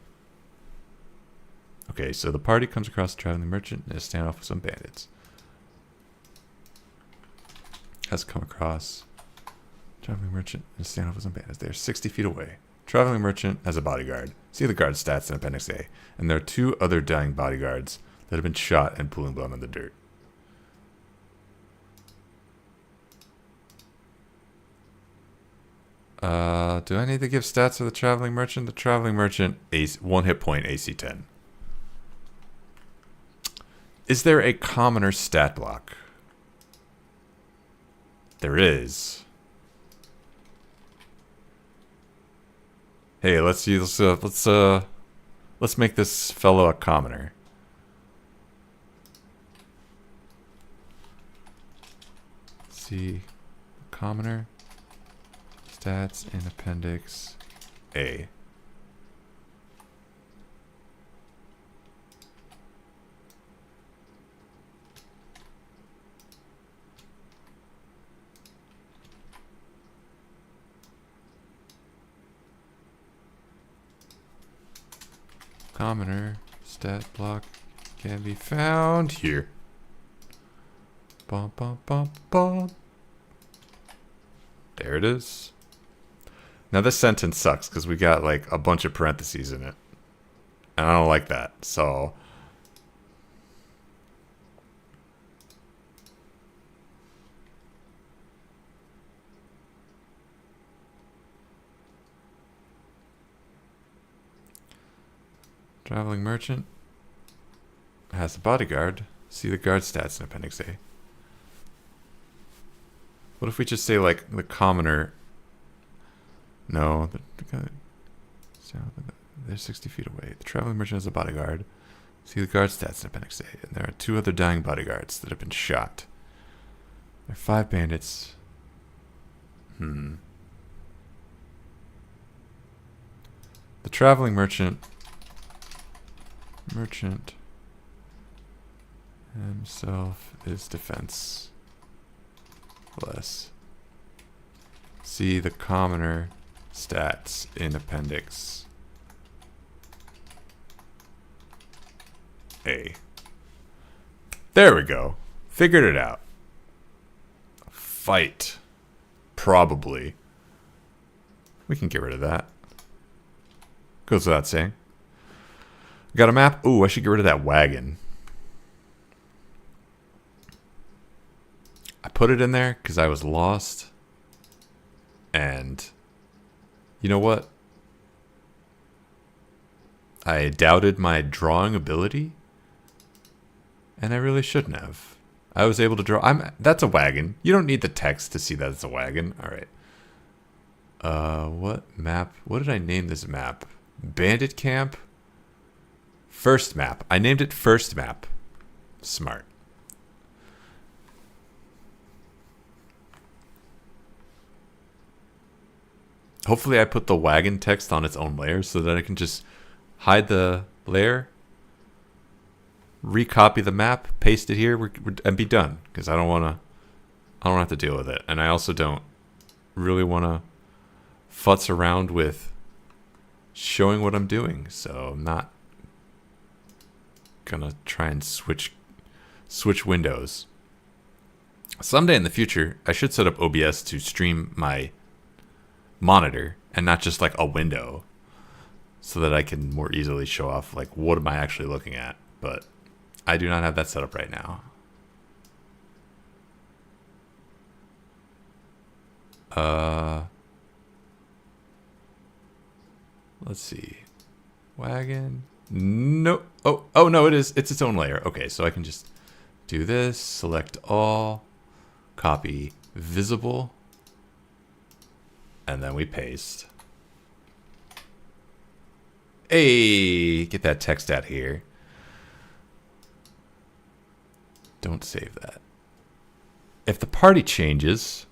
Speaker 1: Okay, so the party comes across a traveling merchant and a standoff with some bandits. Has come across traveling merchant and a standoff with some bandits. They're 60 feet away. Traveling merchant has a bodyguard. See the guard stats in Appendix A. And there are 2 other dying bodyguards that have been shot and pooling blood on the dirt. Do I need to give stats to the traveling merchant? The traveling merchant, 1 hit point, AC 10. Is there a commoner stat block? There is. Hey, let's make this fellow a commoner. Let's see, commoner. Stats in Appendix A. Commoner stat block can be found here. Bum, bum, bum, bum. There it is. Now this sentence sucks because we got like a bunch of parentheses in it. And I don't like that. So traveling merchant has a bodyguard. See the guard stats in Appendix A. What if we just say like the commoner? No, they're 60 feet away. The traveling merchant has a bodyguard. See the guard stats in Appendix A. And there are 2 other dying bodyguards that have been shot. There are 5 bandits. The traveling merchant himself is defenseless. See the commoner stats in Appendix A. There we go. Figured it out. Fight. Probably. We can get rid of that. Goes without saying. Got a map? Ooh, I should get rid of that wagon. I put it in there because I was lost. And you know what? I doubted my drawing ability. And I really shouldn't have. I was able to draw. That's a wagon. You don't need the text to see that it's a wagon. All right. What map? What did I name this map? Bandit Camp? First map. I named it First Map. Smart. Hopefully I put the wagon text on its own layer so that I can just hide the layer, recopy the map, paste it here, and be done. Because I don't have to deal with it. And I also don't really want to futz around with showing what I'm doing. So I'm not gonna try and switch windows. Someday in the future, I should set up OBS to stream my monitor and not just like a window, so that I can more easily show off like what am I actually looking at. But I do not have that set up right now. Let's see. Wagon. No. Oh no, it's its own layer. Okay, so I can just do this, select all, copy visible, and then we paste. Hey, get that text out here. Don't save that. If the party changes,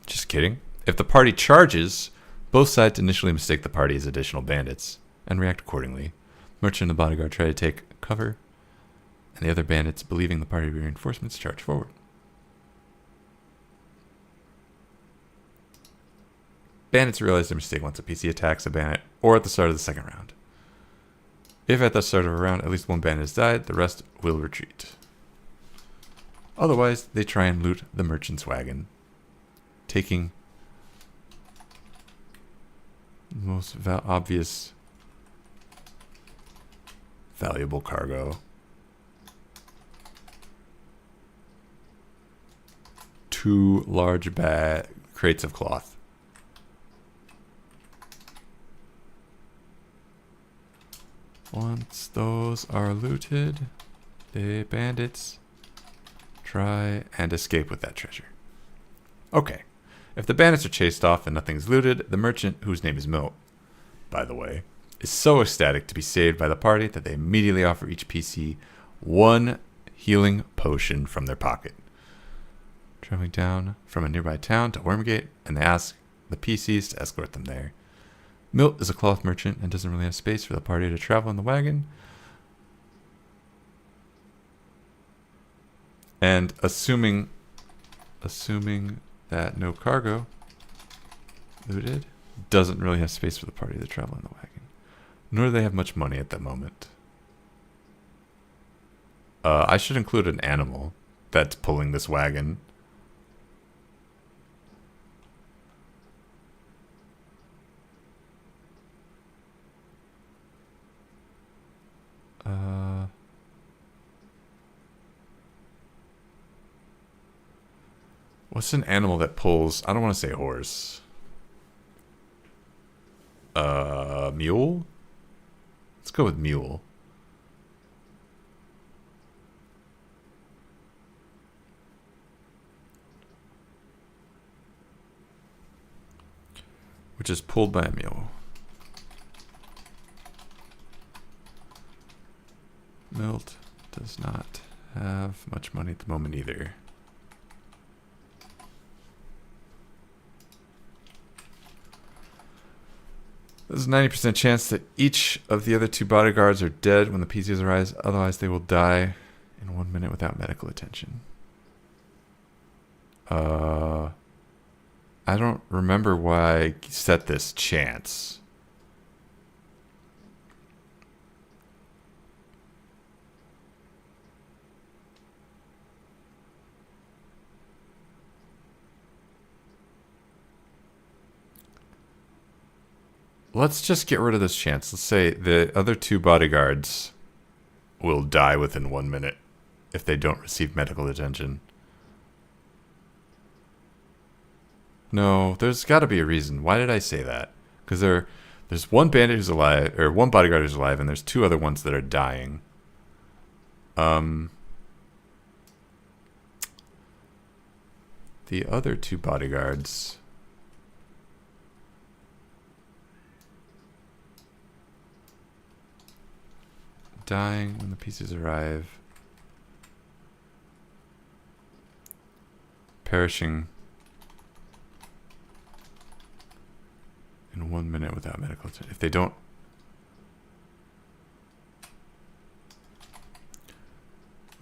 Speaker 1: just kidding. If the party charges, both sides initially mistake the party as additional bandits and react accordingly. Merchant and the bodyguard try to take cover, and the other bandits, believing the party reinforcements, charge forward. Bandits realize their mistake once a PC attacks a bandit or at the start of the second round. If at the start of a round at least one bandit has died, the rest will retreat. Otherwise, they try and loot the merchant's wagon, taking the most obvious valuable cargo. 2 large crates of cloth. Once those are looted, the bandits try and escape with that treasure. Okay, if the bandits are chased off and nothing's looted, the merchant, whose name is Milt, by the way, is so ecstatic to be saved by the party that they immediately offer each PC 1 healing potion from their pocket. Traveling down from a nearby town to Wormgate, and they ask the PCs to escort them there. Milt is a cloth merchant and doesn't really have space for the party to travel in the wagon. And assuming that no cargo looted, doesn't really have space for the party to travel in the wagon. Nor do they have much money at the moment. I should include an animal that's pulling this wagon. What's an animal that pulls? I don't want to say horse. Mule? Let's go with mule. Which is pulled by a mule. Milt does not have much money at the moment either. There's a 90% chance that each of the other 2 bodyguards are dead when the PCs arise, otherwise they will die in 1 minute without medical attention. I don't remember why I set this chance. Let's just get rid of this chance. Let's say the other 2 bodyguards will die within 1 minute if they don't receive medical attention. No, there's got to be a reason. Why did I say that? Because there's 1 bandit who's alive, or 1 bodyguard who's alive, and there's 2 other ones that are dying. The other 2 bodyguards dying when the pieces arrive, perishing in 1 minute without medical attention. If they don't,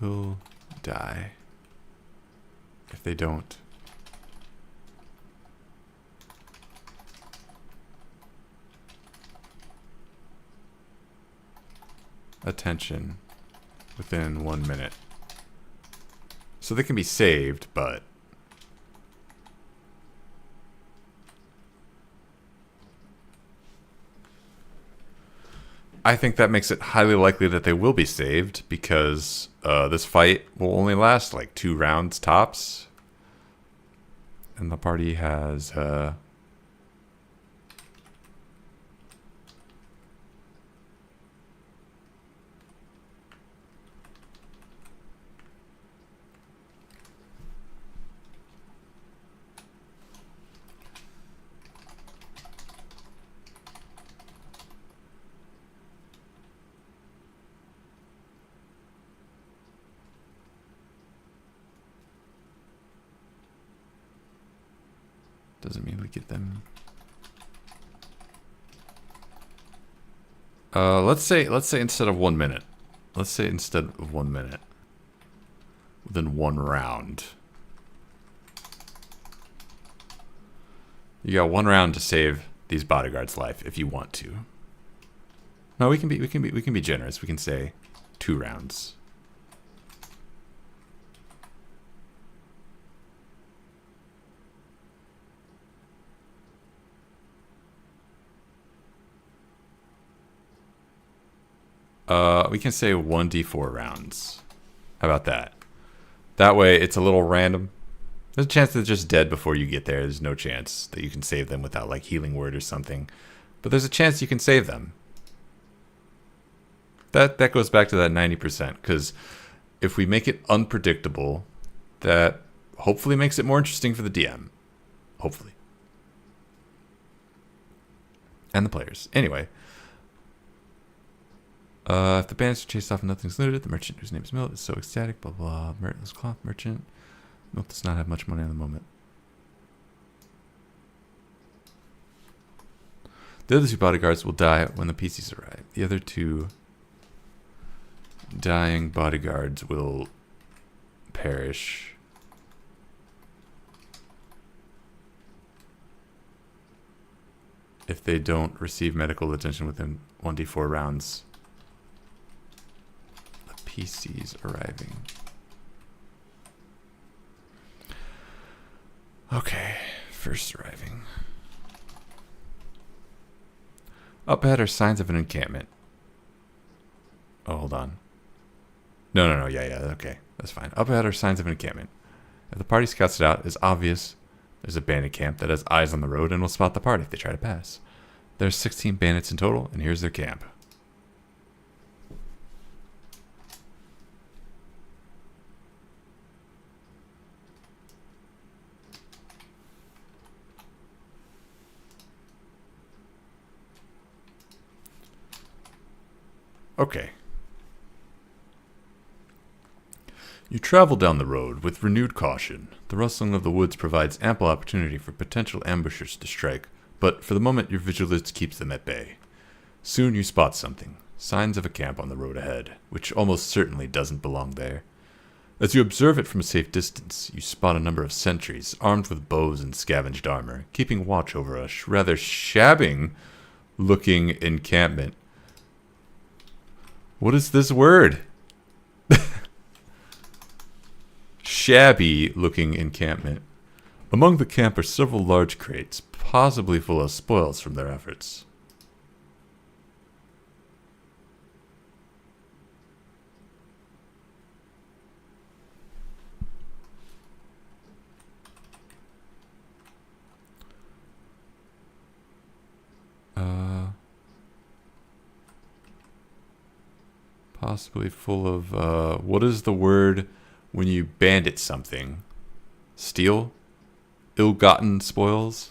Speaker 1: will die. If they don't, attention within 1 minute. So they can be saved, but I think that makes it highly likely that they will be saved because this fight will only last like 2 rounds tops. And the party has Doesn't mean we get them. Let's say instead of 1 minute. Let's say instead of 1 minute. Within 1 round. You got 1 round to save these bodyguards' life if you want to. No, we can be generous. We can say 2 rounds. We can say 1d4 rounds. How about that? That way it's a little random. There's a chance they're just dead before you get there. There's no chance that you can save them without like healing word or something. But there's a chance you can save them. That goes back to that 90%. Because if we make it unpredictable, that hopefully makes it more interesting for the DM. Hopefully. And the players. Anyway. If the bandits are chased off and nothing's looted, the merchant whose name is Milt is so ecstatic, blah blah. Meritless cloth merchant. Milt does not have much money at the moment. The other 2 bodyguards will die when the PCs arrive. The other 2 dying bodyguards will perish. If they don't receive medical attention within 1d4 rounds. PCs arriving. Okay, first arriving. Up ahead are signs of an encampment. Oh, hold on. No, yeah, okay, that's fine. Up ahead are signs of an encampment. If the party scouts it out, it's obvious there's a bandit camp that has eyes on the road and will spot the party if they try to pass. There's 16 bandits in total, and here's their camp. Okay. You travel down the road with renewed caution. The rustling of the woods provides ample opportunity for potential ambushers to strike, but for the moment your vigilance keeps them at bay. Soon you spot something, signs of a camp on the road ahead, which almost certainly doesn't belong there. As you observe it from a safe distance, you spot a number of sentries armed with bows and scavenged armor, keeping watch over a rather shabbing-looking encampment. What is this word? Shabby-looking encampment. Among the camp are several large crates, possibly full of spoils from their efforts. Possibly full of, what is the word when you bandit something? Steal? Ill-gotten spoils?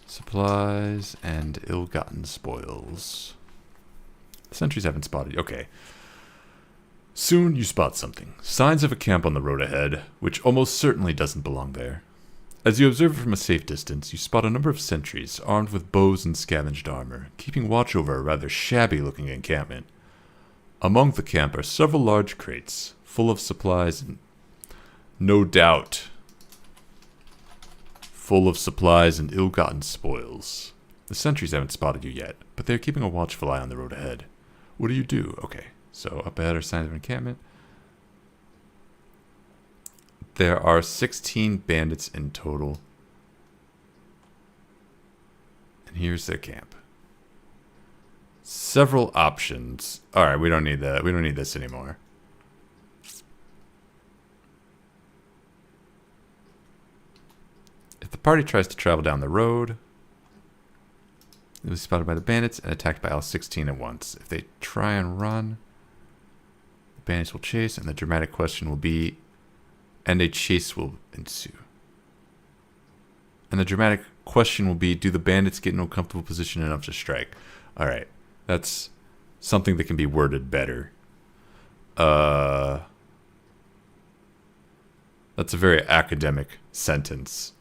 Speaker 1: Supplies and ill-gotten spoils. The sentries haven't spotted. Okay. Soon you spot something. Signs of a camp on the road ahead, which almost certainly doesn't belong there. As you observe it from a safe distance, you spot a number of sentries armed with bows and scavenged armor, keeping watch over a rather shabby-looking encampment. Among the camp are several large crates, full of supplies and, no doubt, full of supplies and ill-gotten spoils. The sentries haven't spotted you yet, but they're keeping a watchful eye on the road ahead. What do? Okay. So up ahead are signs of encampment. There are 16 bandits in total. And here's their camp. Several options. Alright, we don't need that. We don't need this anymore. If the party tries to travel down the road, it was spotted by the bandits and attacked by all 16 at once. If they try and run, bandits will chase, and the dramatic question will be, and a chase will ensue. And the dramatic question will be, do the bandits get in a comfortable position enough to strike? All right. That's something that can be worded better. That's a very academic sentence.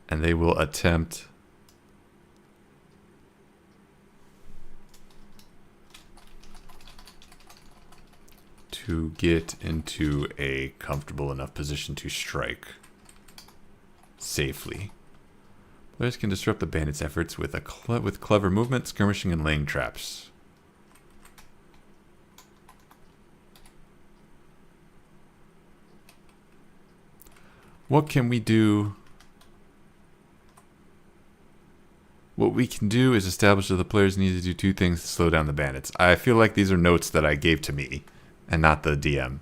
Speaker 1: And they will attempt to get into a comfortable enough position to strike safely. Players can disrupt the bandits' efforts with clever movement, skirmishing, and laying traps. What can we do? What we can do is establish that the players need to do two things to slow down the bandits. I feel like these are notes that I gave to me and not the DM.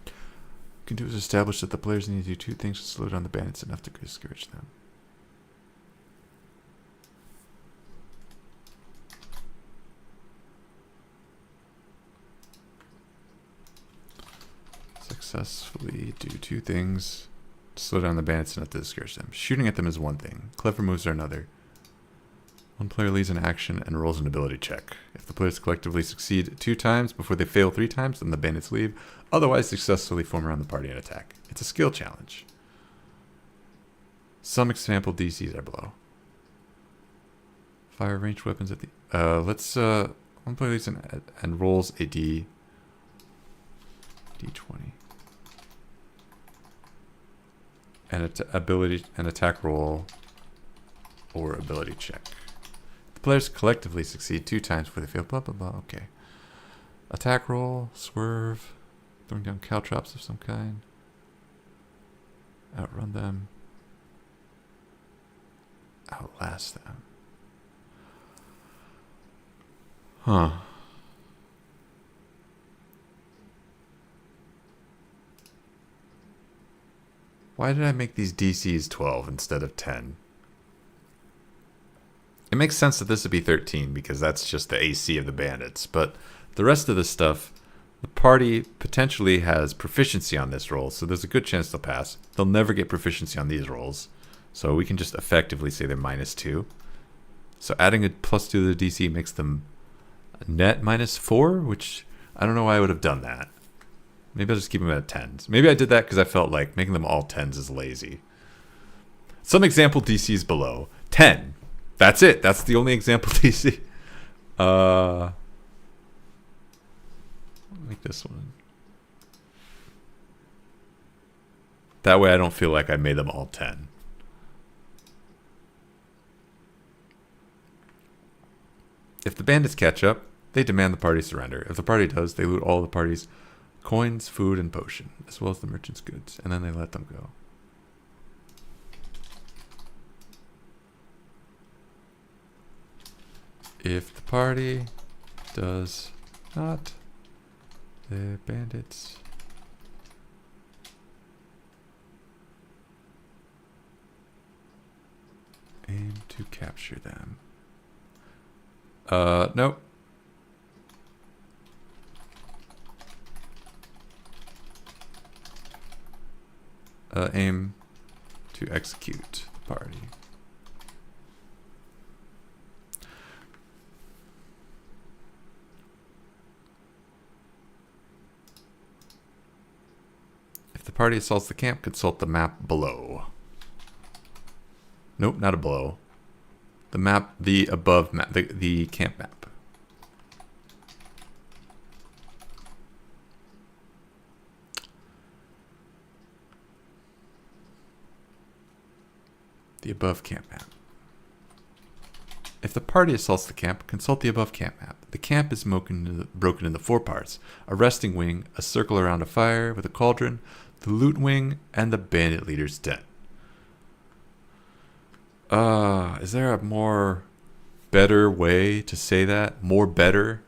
Speaker 1: What we can do is establish that the players need to do two things to slow down the bandits enough to discourage them. Successfully do two things to slow down the bandits enough to discourage them. Shooting at them is one thing. Clever moves are another. One player leads an action and rolls an ability check. If the players collectively succeed 2 times before they fail 3 times, then the bandits leave. Otherwise, successfully form around the party and attack. It's a skill challenge. Some example DCs are below. Fire ranged weapons at the... one player leads and rolls a D20. And an attack roll or ability check. The players collectively succeed 2 times before they fail. Blah blah blah. Okay. Attack roll, swerve, throwing down caltrops of some kind. Outrun them. Outlast them. Huh. Why did I make these DCs 12 instead of 10? It makes sense that this would be 13 because that's just the AC of the bandits. But the rest of the stuff, the party potentially has proficiency on this roll. So there's a good chance they'll pass. They'll never get proficiency on these rolls. So we can just effectively say they're -2. So adding a +2 to the DC makes them net -4, which I don't know why I would have done that. Maybe I'll just keep them at 10s. Maybe I did that because I felt like making them all 10s is lazy. Some example DCs below. 10. That's it. That's the only example DC. Make this one. That way I don't feel like I made them all 10. If the bandits catch up, they demand the party surrender. If the party does, they loot all the party's coins, food, and potion, as well as the merchant's goods, and then they let them go. If the party does not, the bandits aim to capture them. Nope. Aim to execute the party. If the party assaults the camp, consult the map below. Nope, not a below. The map, the above map, the camp map. The above camp map. If the party assaults the camp, consult the above camp map. The camp is broken into 4 parts. A resting wing, a circle around a fire with a cauldron, the loot wing, and the bandit leader's tent. Is there a more better way to say that? More better?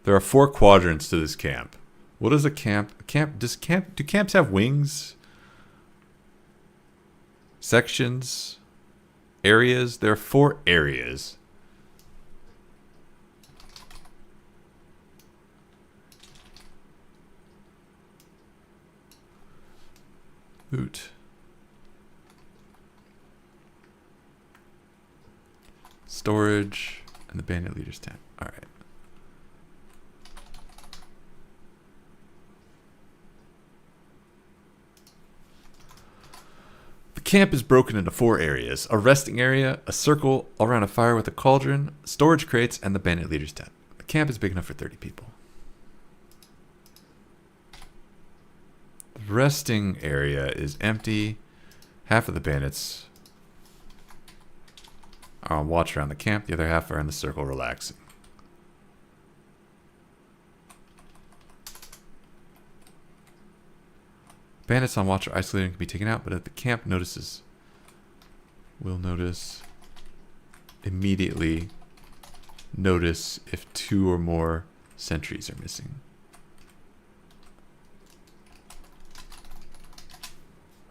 Speaker 1: There are 4 quadrants to this camp. What is a camp? Do camps have wings? Sections? areas. There are 4 areas. Loot. Storage and the bandit leader's tent. All right. The camp is broken into 4 areas: a resting area, a circle around a fire with a cauldron, storage crates, and the bandit leader's tent. The camp is big enough for 30 people. The resting area is empty. Half of the bandits are on watch around the camp. The other half are in the circle relaxing. Bandits on watch are isolated and can be taken out, but if the camp will immediately notice if 2 or more sentries are missing.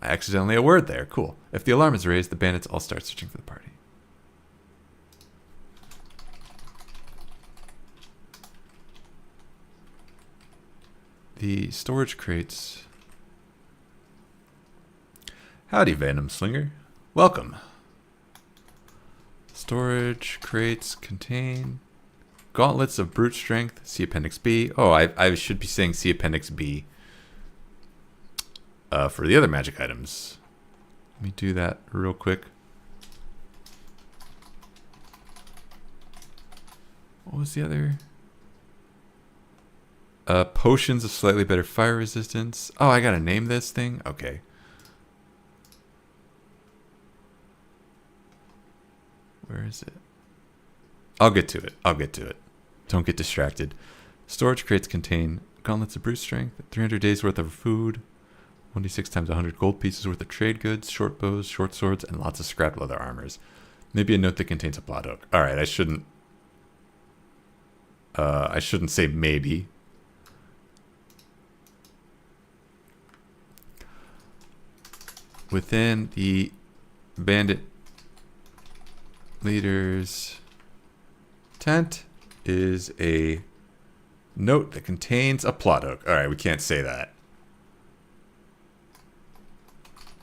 Speaker 1: I accidentally a word there. Cool. If the alarm is raised, the bandits all start searching for the party. The storage crates. Howdy, Venom Slinger. Welcome. Storage crates contain gauntlets of brute strength. See Appendix B. Oh, I should be saying see Appendix B. For the other magic items. Let me do that real quick. What was the other? Potions of slightly better fire resistance. Oh, I gotta name this thing? Okay. Where is it? I'll get to it. Don't get distracted. Storage crates contain gauntlets of brute strength, 300 days worth of food, 1d6 times 100 gold pieces worth of trade goods, short bows, short swords, and lots of scrap leather armors. Maybe a note that contains a plot hook. All right, I shouldn't say maybe. Within the bandit leader's tent is a note that contains a plot hook. All right, we can't say that.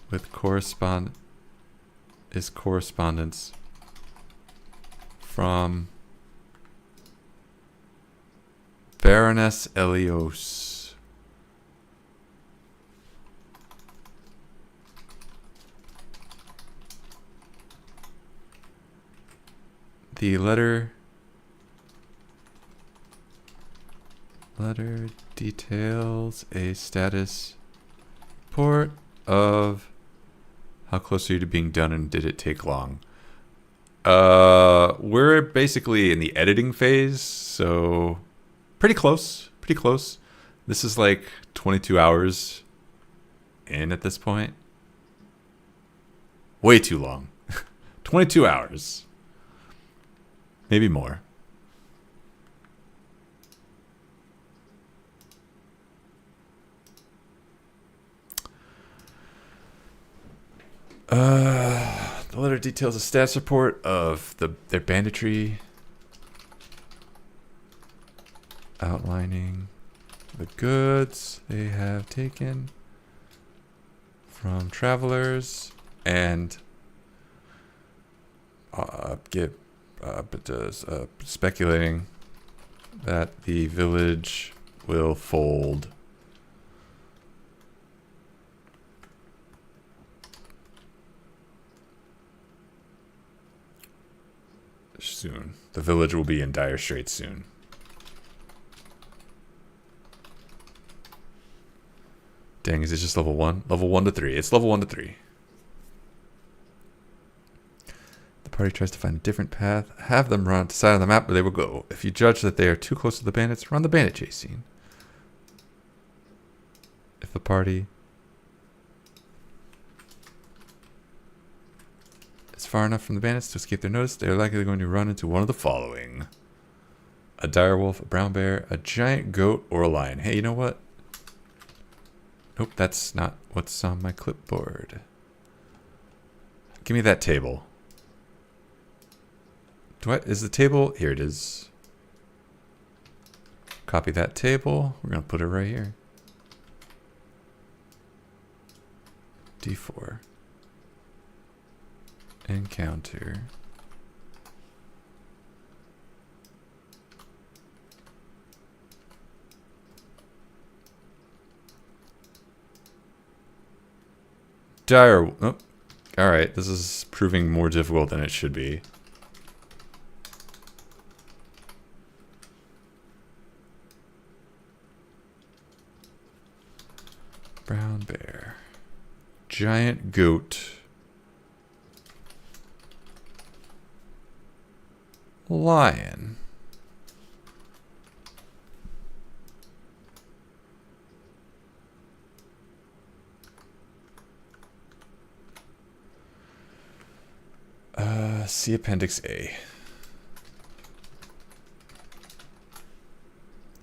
Speaker 1: With correspondence from Baroness Elios. The letter details a status report of how close are you to being done and did it take long? We're basically in the editing phase, so pretty close. This is like 22 hours in at this point. Way too long. 22 hours. Maybe more. The letter details a stats report of their banditry, outlining the goods they have taken from travelers, and speculating that the village will fold soon. The village will be in dire straits soon. Dang, is it just level 1? Level 1 to 3. It's level 1 to 3. The party tries to find a different path. Have them run to the side of the map where they will go. If you judge that they are too close to the bandits, run the bandit chase scene. If the party is far enough from the bandits to escape their notice, they are likely going to run into one of the following: a direwolf, a brown bear, a giant goat, or a lion. Hey, you know what? Nope, that's not what's on my clipboard. Give me that table. Is the table? Here it is. Copy that table. We're going to put it right here. D4. Encounter. Dire. Oh, all right. This is proving more difficult than it should be. Brown bear. Giant goat. Lion. See Appendix A.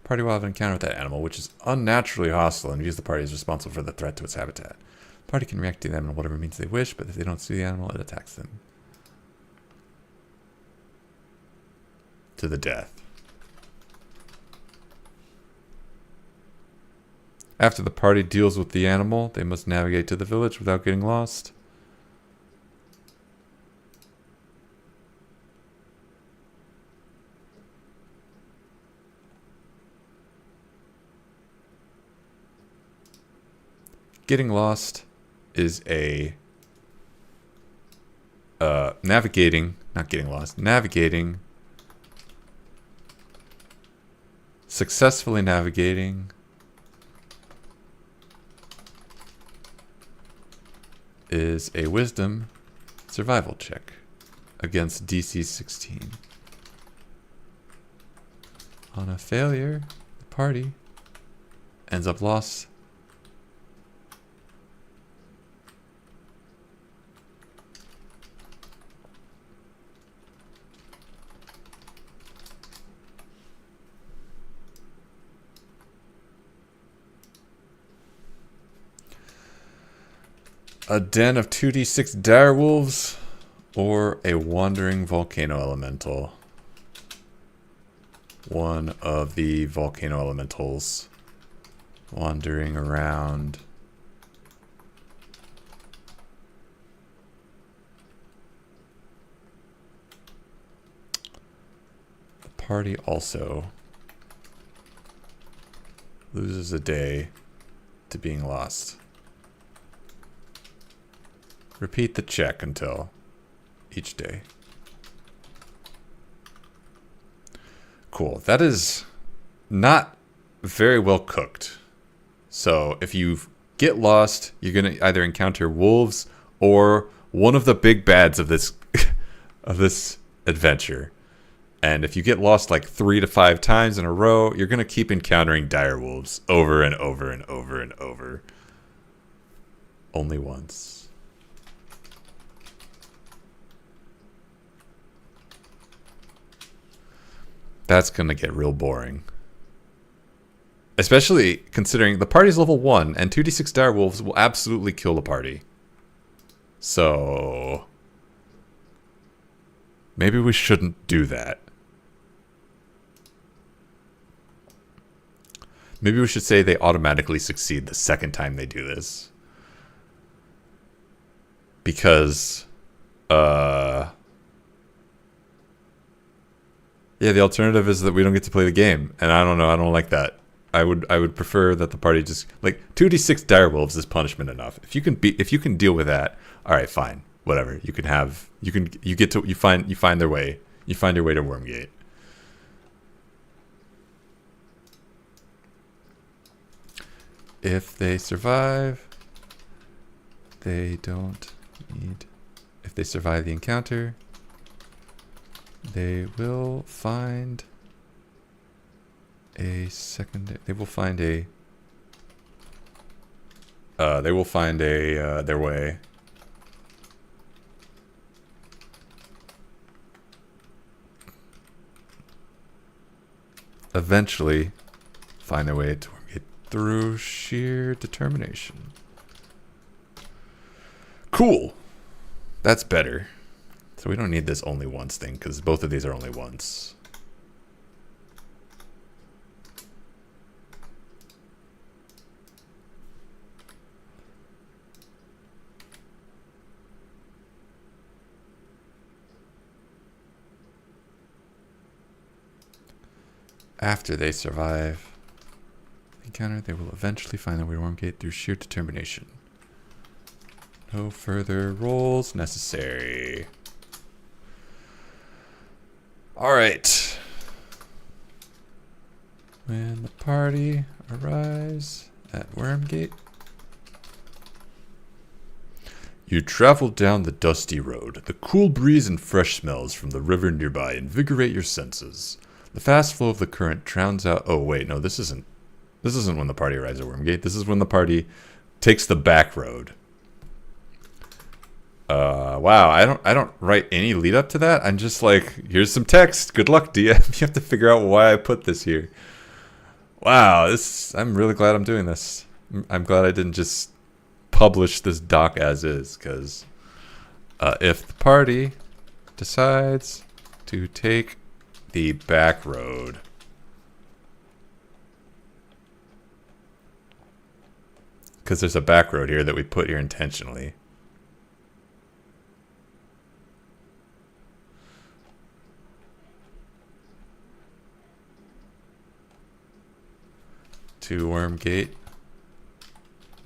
Speaker 1: Party will have an encounter with that animal, which is unnaturally hostile and views the party as responsible for the threat to its habitat. The party can react to them in whatever means they wish, but if they don't see the animal, it attacks them. To the death. After the party deals with the animal, they must navigate to the village without getting lost. Getting lost is a navigating, not getting lost, navigating, successfully navigating is a wisdom survival check against DC 16. On a failure, the party ends up lost. A den of 2d6 direwolves or a wandering volcano elemental. One of the volcano elementals wandering around. The party also loses a day to being lost. Repeat the check until each day. Cool. That is not very well cooked. So if you get lost, you're going to either encounter wolves or one of the big bads of this of this adventure. And if you get lost like 3 to 5 times in a row, you're going to keep encountering dire wolves over and over and over and over. Only once. That's going to get real boring. Especially considering the party's level 1 and 2d6 direwolves will absolutely kill the party. So maybe we shouldn't do that. Maybe we should say they automatically succeed the second time they do this. Because yeah, the alternative is that we don't get to play the game, and I don't know. I don't like that. I would prefer that the party just like 2d6 direwolves is punishment enough. If you can deal with that, all right, fine, whatever. You find their way. You find your way to Wormgate. If they survive, they don't need. If they survive the encounter, they will find a second. They will find a. Their way. Eventually, find their way to get through sheer determination. Cool. That's better. So we don't need this only once thing, because both of these are only once. After they survive the encounter, they will eventually find the Weird Worm Gate through sheer determination. No further rolls necessary. Alright. When the party arrives at Wormgate, you travel down the dusty road. The cool breeze and fresh smells from the river nearby invigorate your senses. The fast flow of the current drowns out... Oh, wait, no, this isn't when the party arrives at Wormgate. This is when the party takes the back road. Wow, I don't write any lead up to that. I'm just like, here's some text. Good luck, DM. You have to figure out why I put this here. Wow, I'm really glad I'm doing this. I'm glad I didn't just publish this doc as is, because if the party decides to take the back road, because there's a back road here that we put here intentionally. To Wormgate,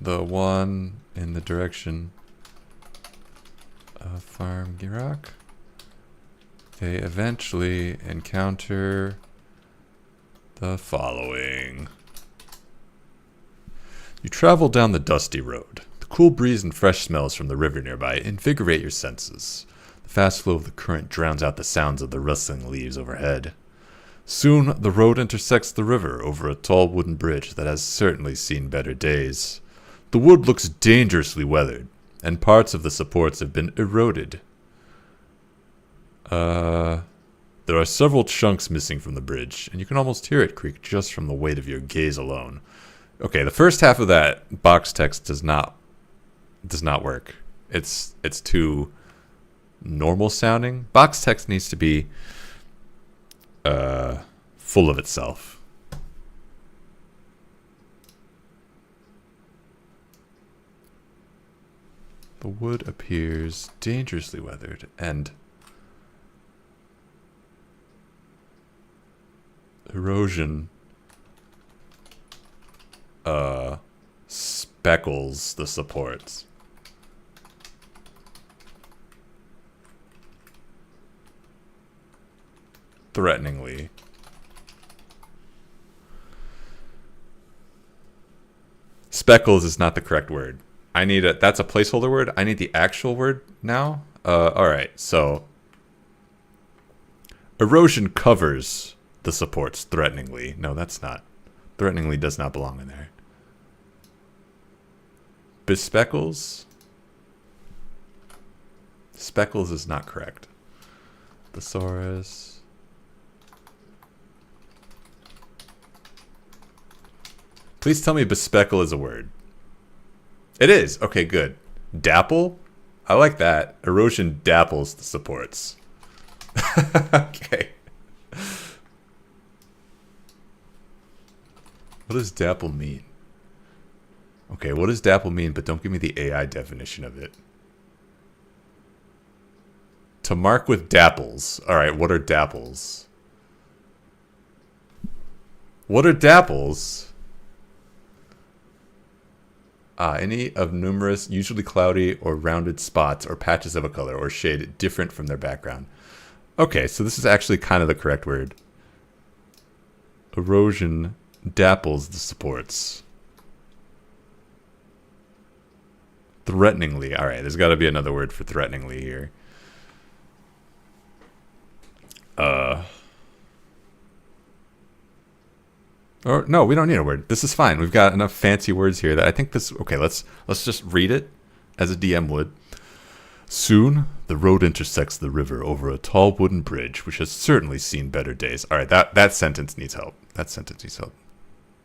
Speaker 1: the one in the direction of Farm Girak, they eventually encounter the following. You travel down the dusty road. The cool breeze and fresh smells from the river nearby invigorate your senses. The fast flow of the current drowns out the sounds of the rustling leaves overhead. Soon, the road intersects the river over a tall wooden bridge that has certainly seen better days. The wood looks dangerously weathered, and parts of the supports have been eroded. There are several chunks missing from the bridge, and you can almost hear it creak just from the weight of your gaze alone. Okay, the first half of that box text does not work. It's too normal sounding. Box text needs to be full of itself. The wood appears dangerously weathered, and erosion speckles the supports. Threateningly. Speckles is not the correct word. That's a placeholder word. I need the actual word now. Alright, so erosion covers the supports threateningly. No, that's not. Threateningly does not belong in there. Bespeckles? Speckles is not correct. Thesaurus. Please tell me bespeckle is a word. It is. Okay, good. Dapple? I like that. Erosion dapples the supports. Okay. What does dapple mean? Okay, what does dapple mean? But don't give me the AI definition of it. To mark with dapples. Alright, what are dapples? What are dapples? Any of numerous, usually cloudy or rounded spots or patches of a color or shade different from their background. Okay, so this is actually kind of the correct word. Erosion dapples the supports. Threateningly. Alright, there's got to be another word for threateningly here. Or no, we don't need a word. This is fine. We've got enough fancy words here that I think this... Okay, let's just read it as a DM would. Soon, the road intersects the river over a tall wooden bridge, which has certainly seen better days. All right, that sentence needs help. That sentence needs help.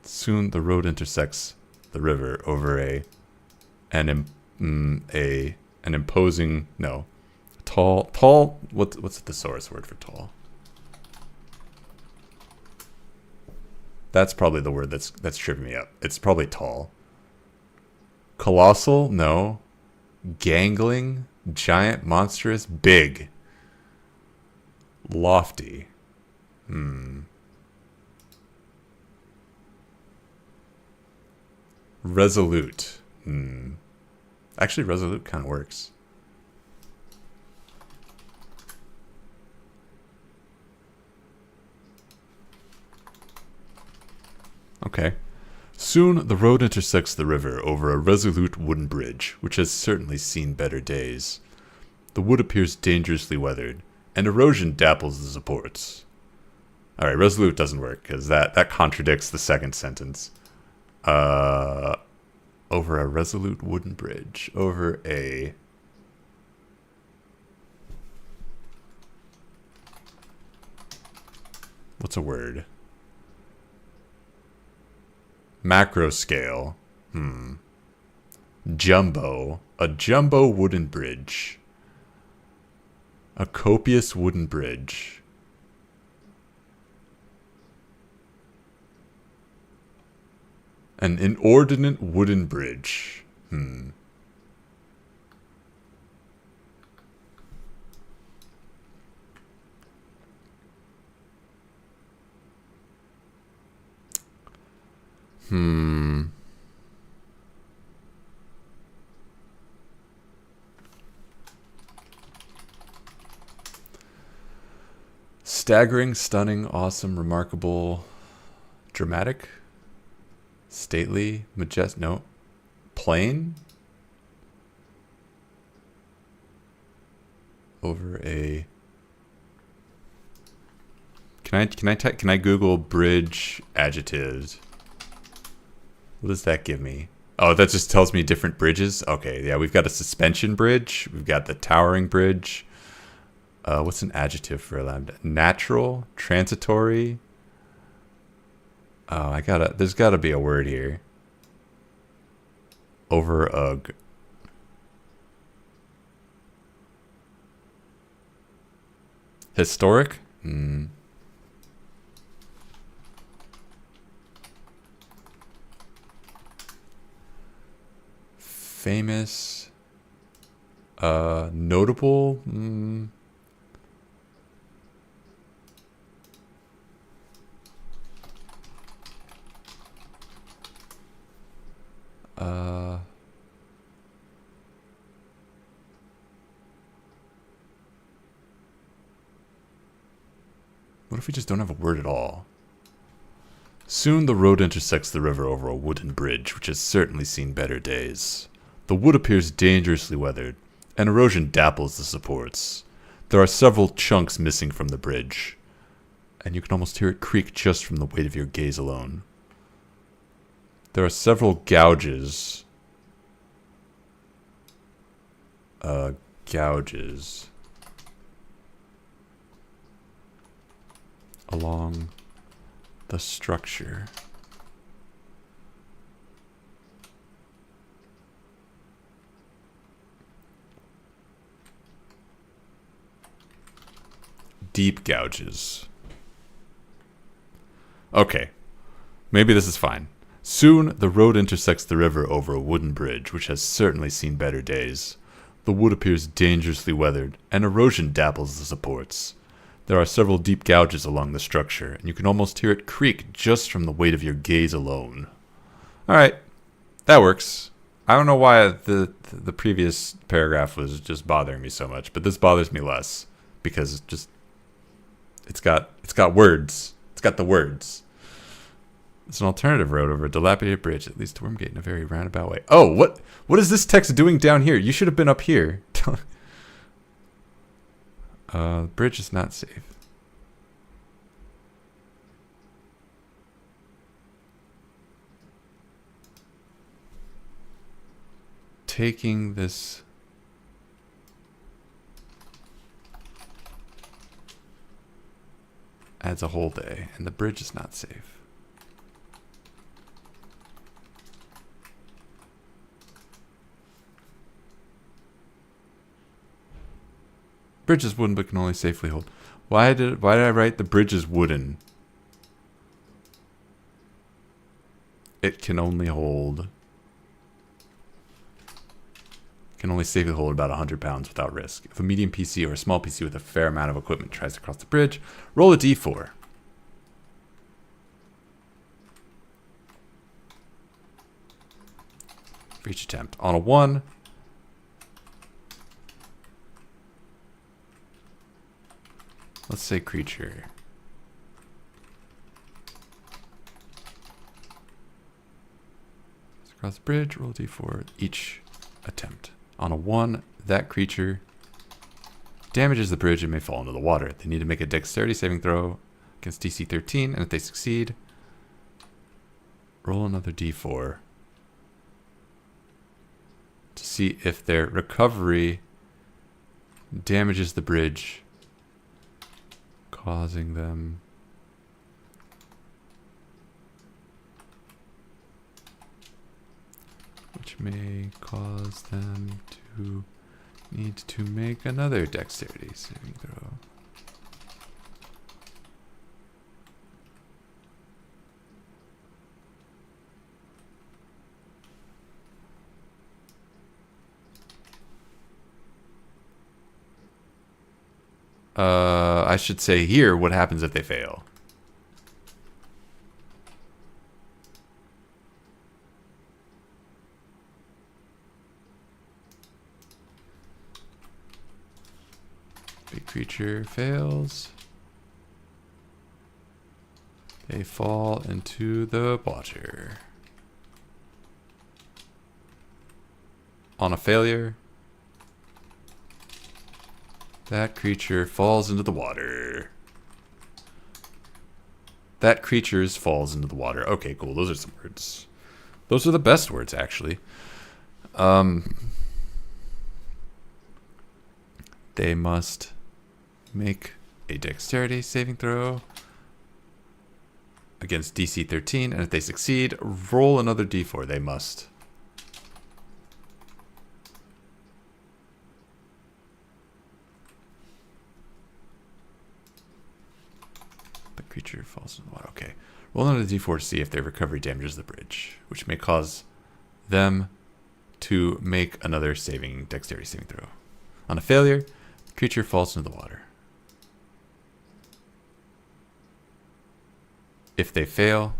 Speaker 1: Soon, the road intersects the river over an imposing... No. Tall. What's the thesaurus word for tall? That's probably the word that's tripping me up. It's probably tall. Colossal? No. Gangling? Giant? Monstrous? Big? Lofty? Resolute? Actually, resolute kind of works. Okay. Soon the road intersects the river over a resolute wooden bridge, which has certainly seen better days. The wood appears dangerously weathered, and erosion dapples the supports. Alright, resolute doesn't work, because that contradicts the second sentence. Over a resolute wooden bridge. Over a... What's a word? Macro scale. Jumbo. A jumbo wooden bridge. A copious wooden bridge. An inordinate wooden bridge. Staggering, stunning, awesome, remarkable, dramatic, stately, majestic. No, plain. Over a. Can I Google bridge adjectives? What does that give me? Oh, that just tells me different bridges. Okay, yeah, we've got a suspension bridge. We've got the towering bridge. What's an adjective for a lambda? Natural, transitory. Oh, there's gotta be a word here. Over a. Historic? Famous. Notable? What if we just don't have a word at all? Soon the road intersects the river over a wooden bridge, which has certainly seen better days. The wood appears dangerously weathered, and erosion dapples the supports. There are several chunks missing from the bridge, and you can almost hear it creak just from the weight of your gaze alone. There are several gouges. Gouges. Along the structure. Deep gouges. Okay. Maybe this is fine. Soon the road intersects the river over a wooden bridge, which has certainly seen better days. The wood appears dangerously weathered, and erosion dapples the supports. There are several deep gouges along the structure, and you can almost hear it creak just from the weight of your gaze alone. Alright, that works. I don't know why the previous paragraph was just bothering me so much, but this bothers me less, because it's got words. It's got the words. It's an alternative road over a dilapidated bridge that leads to Wormgate in a very roundabout way. Oh, what is this text doing down here? You should have been up here. The bridge is not safe. Taking this... adds a whole day, and the bridge is not safe. Bridge is wooden but can only safely hold. Why did I write the bridge is wooden? It can only hold. Can only safely hold about 100 pounds without risk. If a medium PC or a small PC with a fair amount of equipment tries to cross the bridge, roll a d4. For each attempt. On a 1, let's say creature. Across the bridge, roll a d4 each attempt. On a 1, that creature damages the bridge and may fall into the water. They need to make a dexterity saving throw against DC 13, and if they succeed, roll another d4 to see if their recovery damages the bridge, causing them which may cause them to need to make another dexterity saving throw. I should say here what happens if they fail. Big creature fails. They fall into the water. On a failure, that creature falls into the water. That creature's falls into the water. Okay, cool. Those are some words. Those are the best words, actually. They must make a dexterity saving throw against DC 13, and if they succeed, roll another d4. They must. The creature falls in the water. Okay. Roll another d4 to see if their recovery damages the bridge, which may cause them to make another dexterity saving throw. On a failure, the creature falls into the water. If they fail,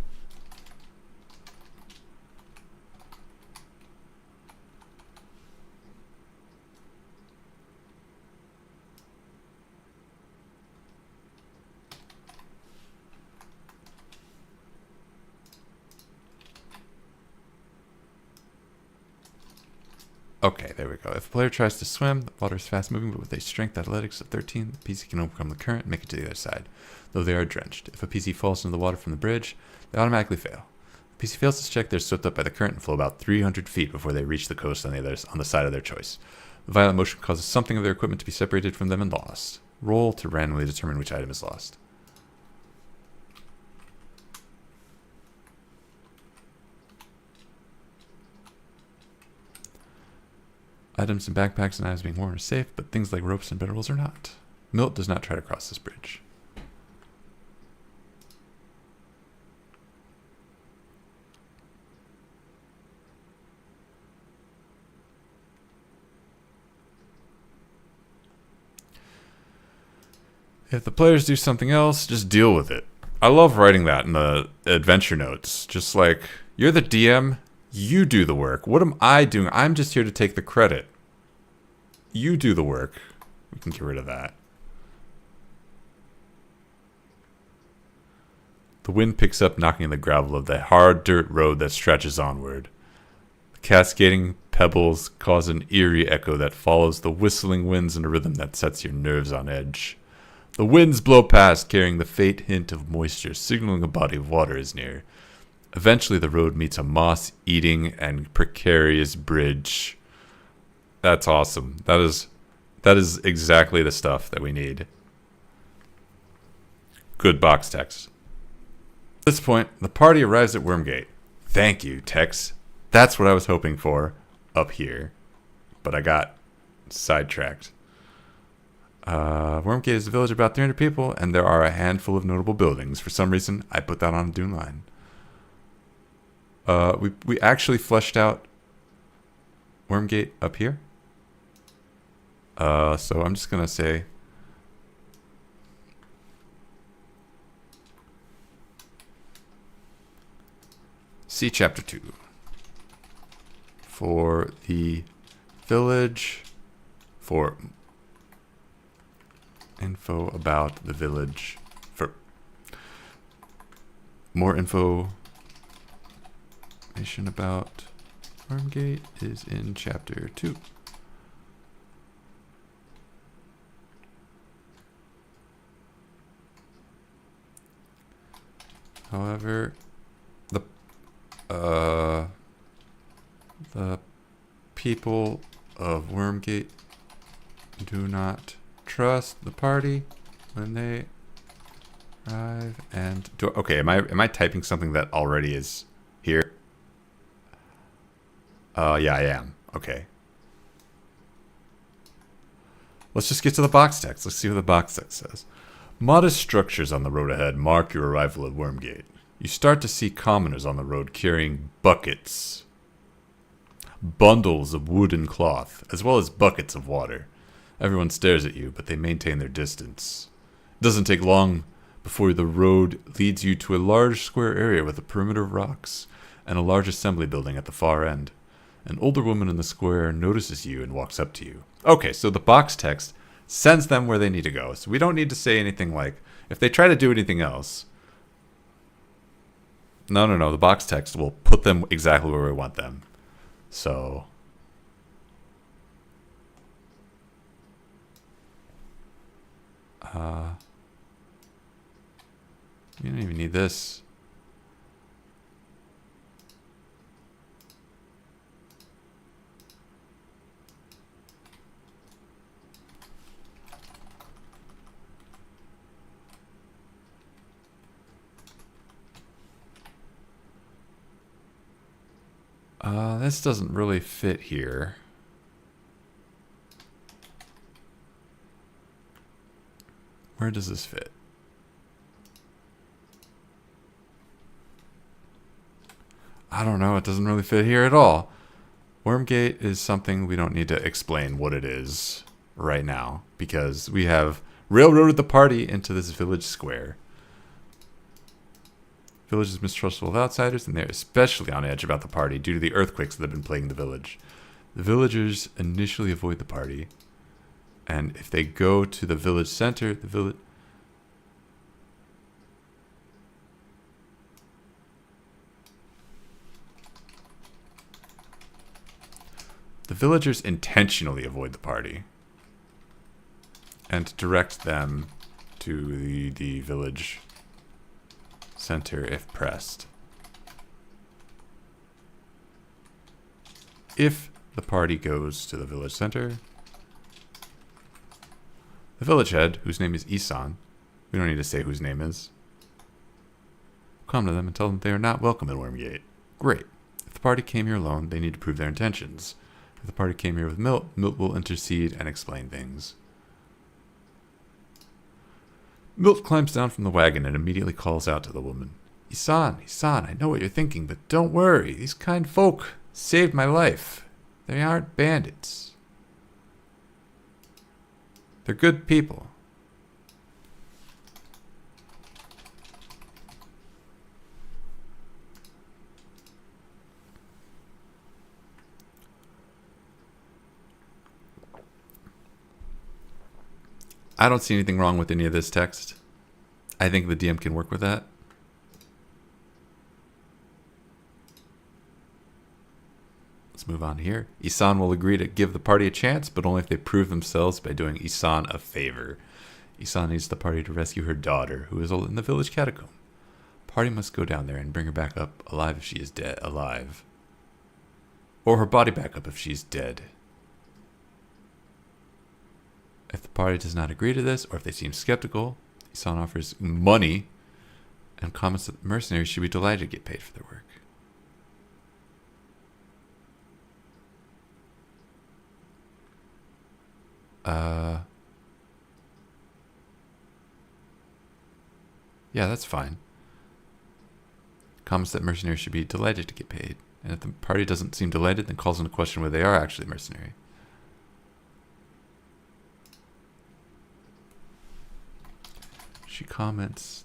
Speaker 1: okay, there we go. If a player tries to swim, the water is fast moving, but with a strength athletics of 13, the PC can overcome the current and make it to the other side, though they are drenched. If a PC falls into the water from the bridge, they automatically fail. If a PC fails this check, they're swept up by the current and flow about 300 feet before they reach the coast on the side of their choice. The violent motion causes something of their equipment to be separated from them and lost. Roll to randomly determine which item is lost. Items and backpacks and items being worn are safe, but things like ropes and bedrolls are not. Milt does not try to cross this bridge. If the players do something else, just deal with it. I love writing that in the adventure notes. Just like, you're the DM, you do the work. What am I doing? I'm just here to take the credit. You do the work. We can get rid of that. The wind picks up, knocking the gravel of the hard dirt road that stretches onward. The cascading pebbles cause an eerie echo that follows the whistling winds in a rhythm that sets your nerves on edge. The winds blow past, carrying the faint hint of moisture, signaling a body of water is near. Eventually, the road meets a moss-eating and precarious bridge. That's awesome. That is exactly the stuff that we need. Good box text. At this point, the party arrives at Wormgate. Thank you, Tex. That's what I was hoping for up here. But I got sidetracked. Wormgate is a village of about 300 people, and there are a handful of notable buildings. For some reason, I put that on a dune line. We actually fleshed out Wormgate up here. So I'm just gonna say see chapter 2 for the village, for info about the village, for more information about Wormgate is in chapter 2. However, the people of Wormgate do not trust the party when they arrive and do. Okay, am I typing something that already is here? Yeah, I am. Okay. Let's just get to the box text. Let's see what the box text says. Modest structures on the road ahead mark your arrival at Wormgate. You start to see commoners on the road carrying buckets, bundles of wood and cloth, as well as buckets of water. Everyone stares at you, but they maintain their distance. It doesn't take long before the road leads you to a large square area with a perimeter of rocks and a large assembly building at the far end. An older woman in the square notices you and walks up to you. Okay, so the box text sends them where they need to go. So we don't need to say anything like, if they try to do anything else, no, the box text will put them exactly where we want them. So you don't even need this. This doesn't really fit here. Where does this fit? I don't know. It doesn't really fit here at all. Wormgate is something we don't need to explain what it is right now, because we have railroaded the party into this village square. Village is mistrustful of outsiders, and they're especially on edge about the party due to the earthquakes that have been plaguing the village. The villagers initially avoid the party, and if they go to the village center, the villagers intentionally avoid the party and direct them to the village center if pressed. If the party goes to the village center, the village head, whose name is Isan, we don't need to say whose name is, come to them and tell them they are not welcome at Wormgate. Great. If the party came here alone, they need to prove their intentions. If the party came here with Milt, Milt will intercede and explain things. Milt climbs down from the wagon and immediately calls out to the woman. Isan, I know what you're thinking, but don't worry. These kind folk saved my life. They aren't bandits. They're good people. I don't see anything wrong with any of this text. I think the DM can work with that. Let's move on here. Isan will agree to give the party a chance, but only if they prove themselves by doing Isan a favor. Isan needs the party to rescue her daughter, who is in the village catacomb. Party must go down there and bring her back up alive if she is dead. Alive. Or her body back up if she's dead. If the party does not agree to this, or if they seem skeptical, Isan offers money and comments that mercenaries should be delighted to get paid for their work. Yeah, that's fine. Comments that mercenaries should be delighted to get paid. And if the party doesn't seem delighted, then calls into question whether they are actually mercenary. She comments.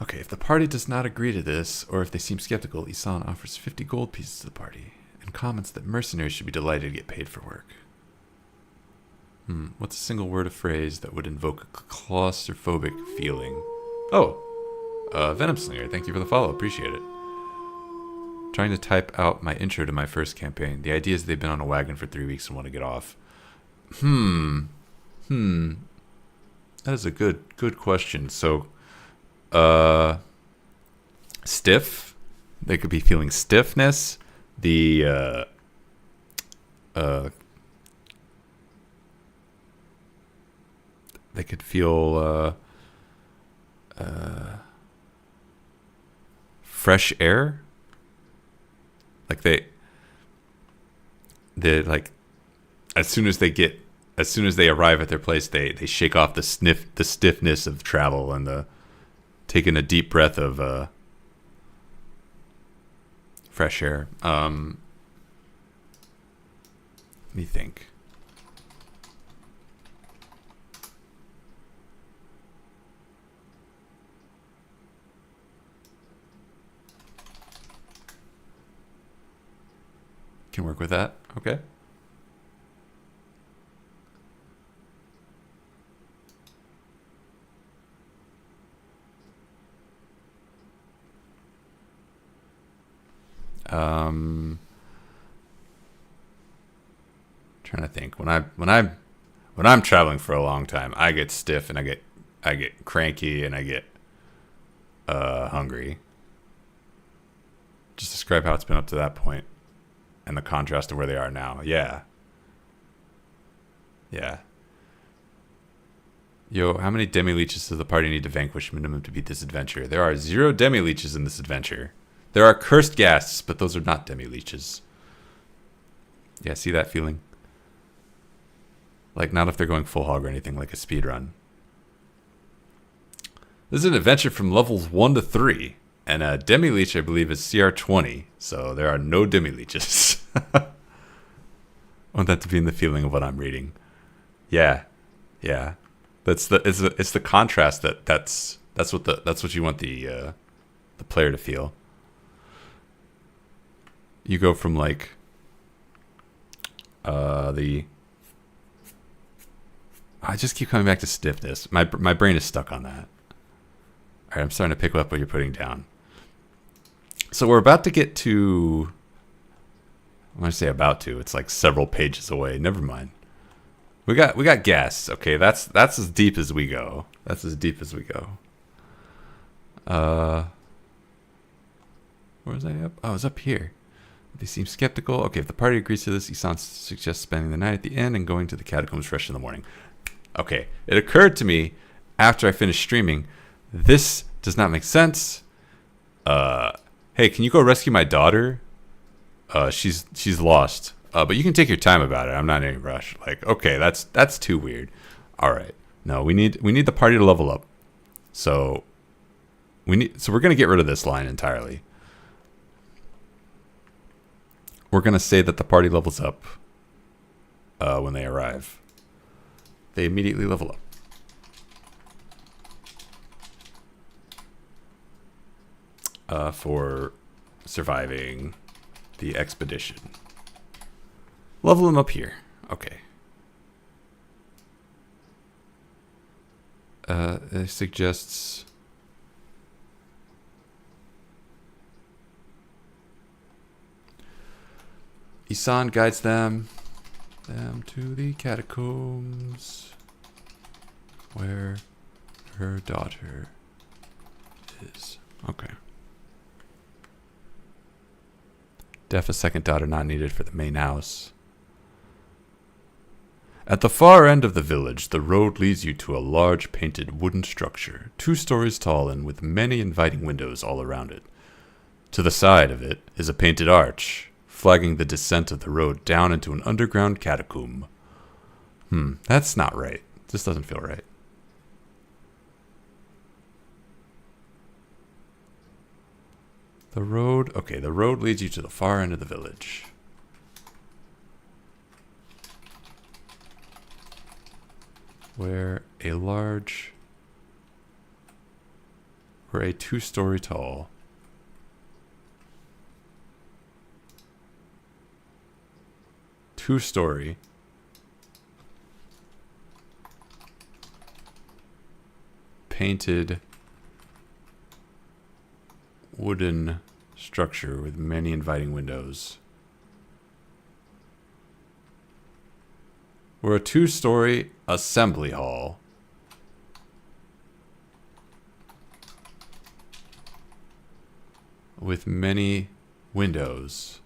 Speaker 1: Okay, if the party does not agree to this, or if they seem skeptical, Isan offers 50 gold pieces to the party, and comments that mercenaries should be delighted to get paid for work. What's a single word or phrase that would invoke a claustrophobic feeling? Oh, Venom Slinger, thank you for the follow, appreciate it. Trying to type out my intro to my first campaign. The idea is they've been on a wagon for 3 weeks and want to get off. That is a good question. So, stiff. They could be feeling stiffness. They could feel fresh air. Like they like as soon as they arrive at their place, they shake off the stiffness of travel and taking a deep breath of fresh air. Let me think. Can work with that. Okay. Trying to think. When I'm traveling for a long time, I get stiff and I get cranky and I get hungry. Just describe how it's been up to that point and the contrast to where they are now. Yeah. Yo, how many demi-leeches does the party need to vanquish minimum to beat this adventure? There are 0 demi-leeches in this adventure. There are cursed ghasts, but those are not demi-leeches. Yeah, see that feeling? Like, not if they're going full hog or anything, like a speed run. This is an adventure from levels 1 to 3. And a demi-leech, I believe, is CR 20. So there are no demi-leeches. I want that to be in the feeling of what I'm reading. Yeah. It's the contrast that's what you want the player to feel. You go from like I just keep coming back to stiffness. My brain is stuck on that. All right, I'm starting to pick up what you're putting down. So we're about to get to. When I say about to, it's like several pages away. Never mind. We got gas. Okay, that's as deep as we go. That's as deep as we go. Where was I up? Oh, I was up here. They seem skeptical. Okay, if the party agrees to this, Isan suggests spending the night at the inn and going to the catacombs fresh in the morning. Okay, it occurred to me after I finished streaming, this does not make sense. Hey, can you go rescue my daughter? She's lost. But you can take your time about it. I'm not in any rush. Like, okay, that's too weird. All right. No, we need the party to level up. So we're gonna get rid of this line entirely. We're gonna say that the party levels up when they arrive. They immediately level up for surviving the expedition. Level them up here. Okay. It suggests Isan guides them to the catacombs where her daughter is. Okay. A second daughter not needed for the main house. At the far end of the village, the road leads you to a large painted wooden structure, 2 stories tall and with many inviting windows all around it. To the side of it is a painted arch, flagging the descent of the road down into an underground catacomb. That's not right. This doesn't feel right. The road leads you to the far end of the village. Where a 2-story tall painted wooden structure with many inviting windows. We're a 2-story assembly hall with many windows.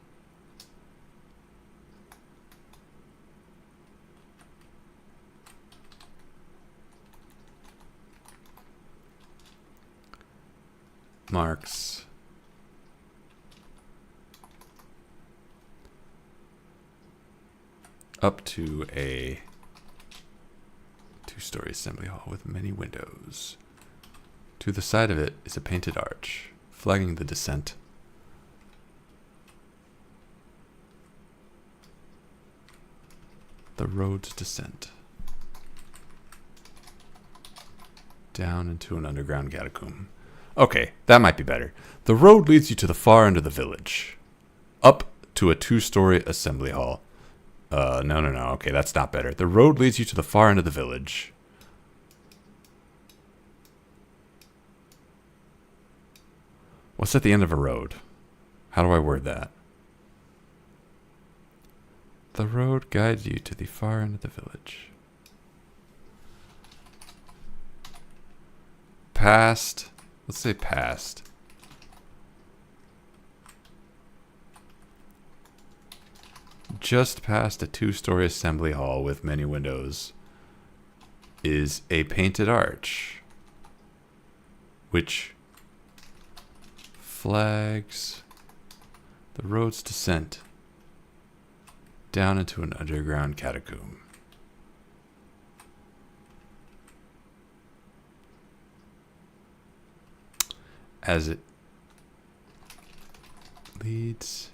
Speaker 1: Marks up to a 2-story assembly hall with many windows. To the side of it is a painted arch, flagging the descent. The road's descent down into an underground catacomb. Okay, that might be better. The road leads you to the far end of the village, up to a 2-story assembly hall. No. Okay, that's not better. The road leads you to the far end of the village. What's at the end of a road? How do I word that? The road guides you to the far end of the village. Past. Let's say past. Just past a 2-story assembly hall with many windows is a painted arch, which flags the road's descent down into an underground catacomb. As it leads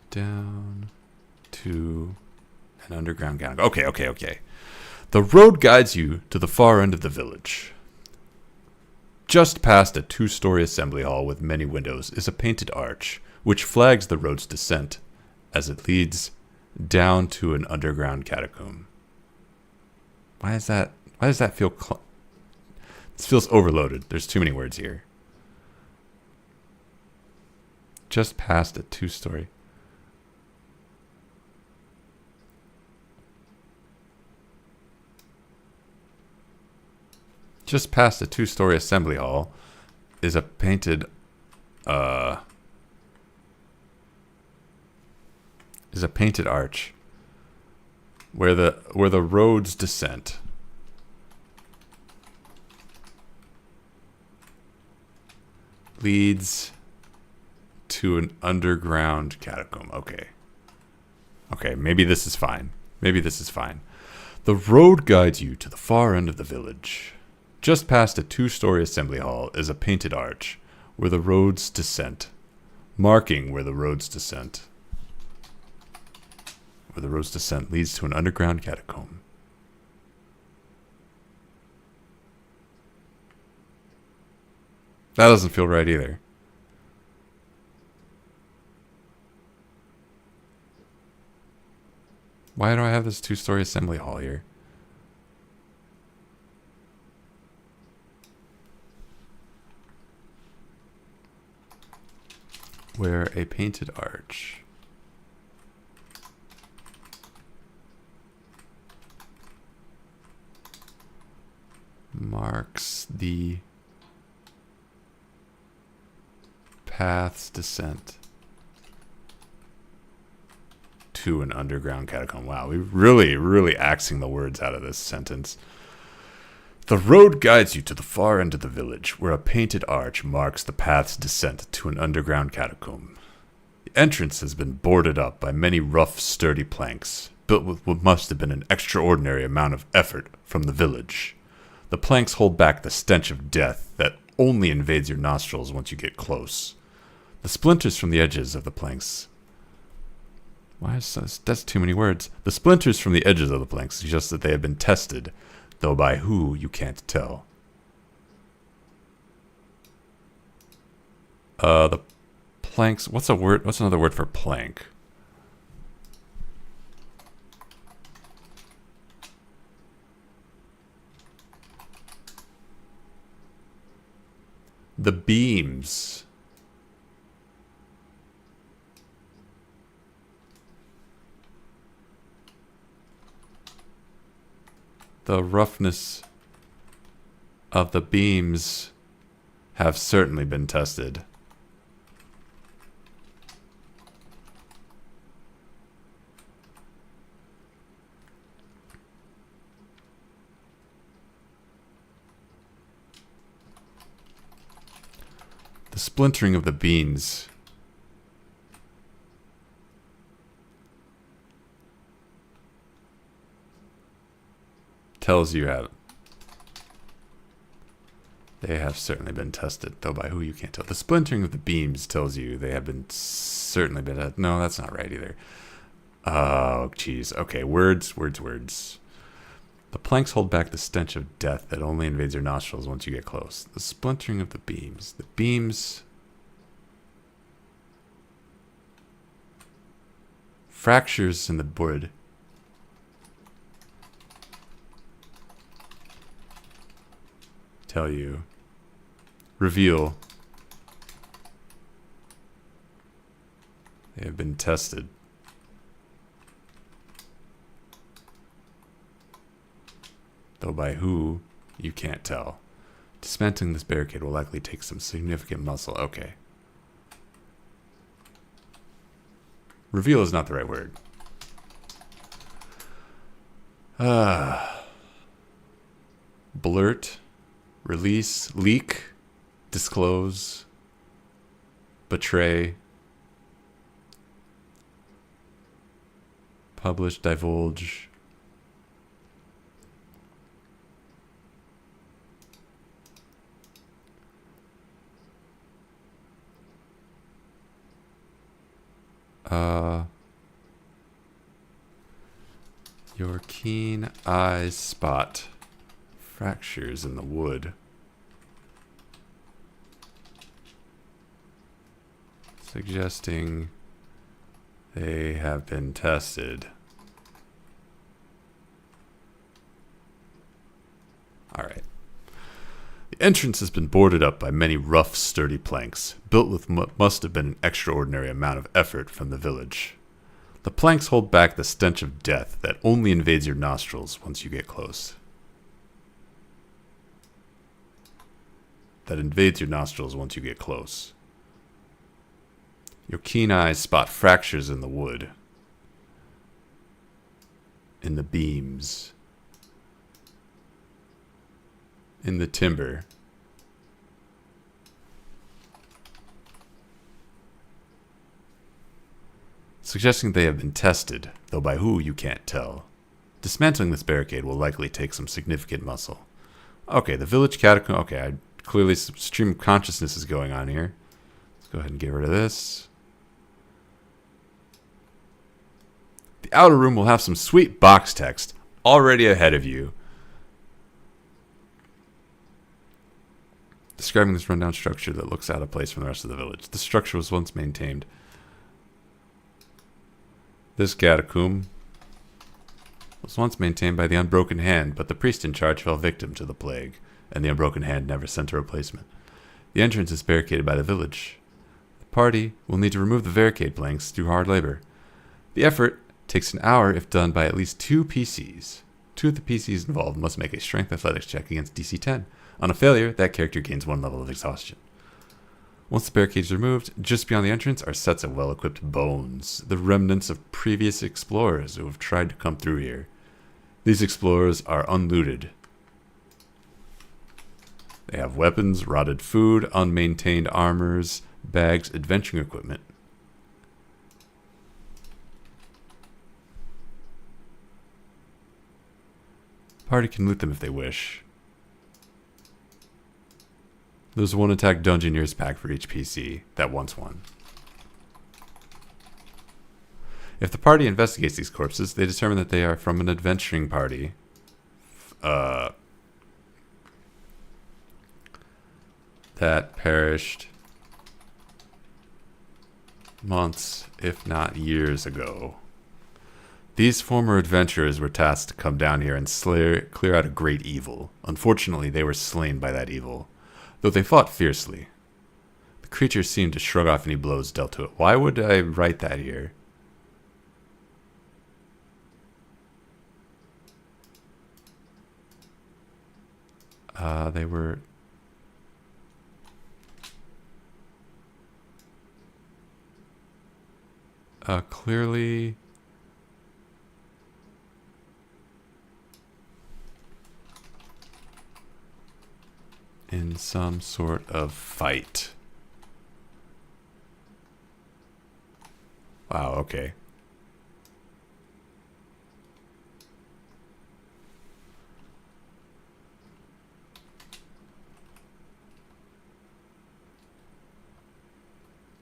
Speaker 1: down to an underground catacomb. Okay. The road guides you to the far end of the village. Just past a 2-story assembly hall with many windows is a painted arch, which flags the road's descent as it leads down to an underground catacomb. Why does that feel... This feels overloaded. There's too many words here. Just past a 2-story. Just past a 2-story assembly hall is a painted arch where the road's descent leads to an underground catacomb. Okay, maybe this is fine. The road guides you to the far end of the village. Just past a 2-story assembly hall is a painted arch where the road's descent, marking where the road's descent leads to an underground catacomb. That doesn't feel right either. Why do I have this 2-story assembly hall here? Where a painted arch marks the path's descent to an underground catacomb. Wow, we really axing the words out of this sentence. The road guides you to the far end of the village, where a painted arch marks the path's descent to an underground catacomb. The entrance has been boarded up by many rough, sturdy planks, built with what must have been an extraordinary amount of effort from the village. The planks hold back the stench of death that only invades your nostrils once you get close. The splinters from the edges of the planks... That's too many words. The splinters from the edges of the planks suggest that they have been tested, though by who you can't tell. The planks... What's another word for plank? The beams. The roughness of the beams have certainly been tested. The splintering of the beams tells you how they have certainly been tested, though by who you can't tell. The splintering of the beams tells you they have been certainly been... No, that's not right either. Oh, jeez. Okay, words. The planks hold back the stench of death that only invades your nostrils once you get close. The splintering of the beams. The beams... Fractures in the wood. Tell you. Reveal. They have been tested. Though by who, you can't tell. Dismantling this barricade will likely take some significant muscle. Okay. Reveal is not the right word. Blurt. Release. Leak. Disclose. Betray. Publish. Divulge. Your keen eyes spot fractures in the wood, suggesting they have been tested. All right. The entrance has been boarded up by many rough, sturdy planks, built with what must have been an extraordinary amount of effort from the village. The planks hold back the stench of death that only invades your nostrils once you get close. That invades your nostrils once you get close. Your keen eyes spot fractures in the wood, in the beams, in the timber. Suggesting they have been tested, though by who you can't tell. Dismantling this barricade will likely take some significant muscle. Okay, the village catacomb. Okay, clearly some stream of consciousness is going on here. Let's go ahead and get rid of this. The outer room will have some sweet box text already ahead of you, describing this rundown structure that looks out of place from the rest of the village. The structure was once maintained. This catacomb was once maintained by the Unbroken Hand, but the priest in charge fell victim to the plague, and the Unbroken Hand never sent a replacement. The entrance is barricaded by the village. The party will need to remove the barricade planks through hard labor. The effort takes an hour if done by at least 2 PCs. 2 of the PCs involved must make a strength athletics check against DC 10. On a failure, that character gains 1 level of exhaustion. Once the barricades are removed, just beyond the entrance are sets of well-equipped bones, the remnants of previous explorers who have tried to come through here. These explorers are unlooted. They have weapons, rotted food, unmaintained armors, bags, adventuring equipment. party can loot them if they wish. There's one attack Dungeoneers pack for each PC that wants one. If the party investigates these corpses, they determine that they are from an adventuring party. That perished months, if not years ago. These former adventurers were tasked to come down here and clear out a great evil. Unfortunately, they were slain by that evil, though they fought fiercely. The creature seemed to shrug off any blows dealt to it. Why would I write that here? They were... clearly... in some sort of fight. Wow, okay.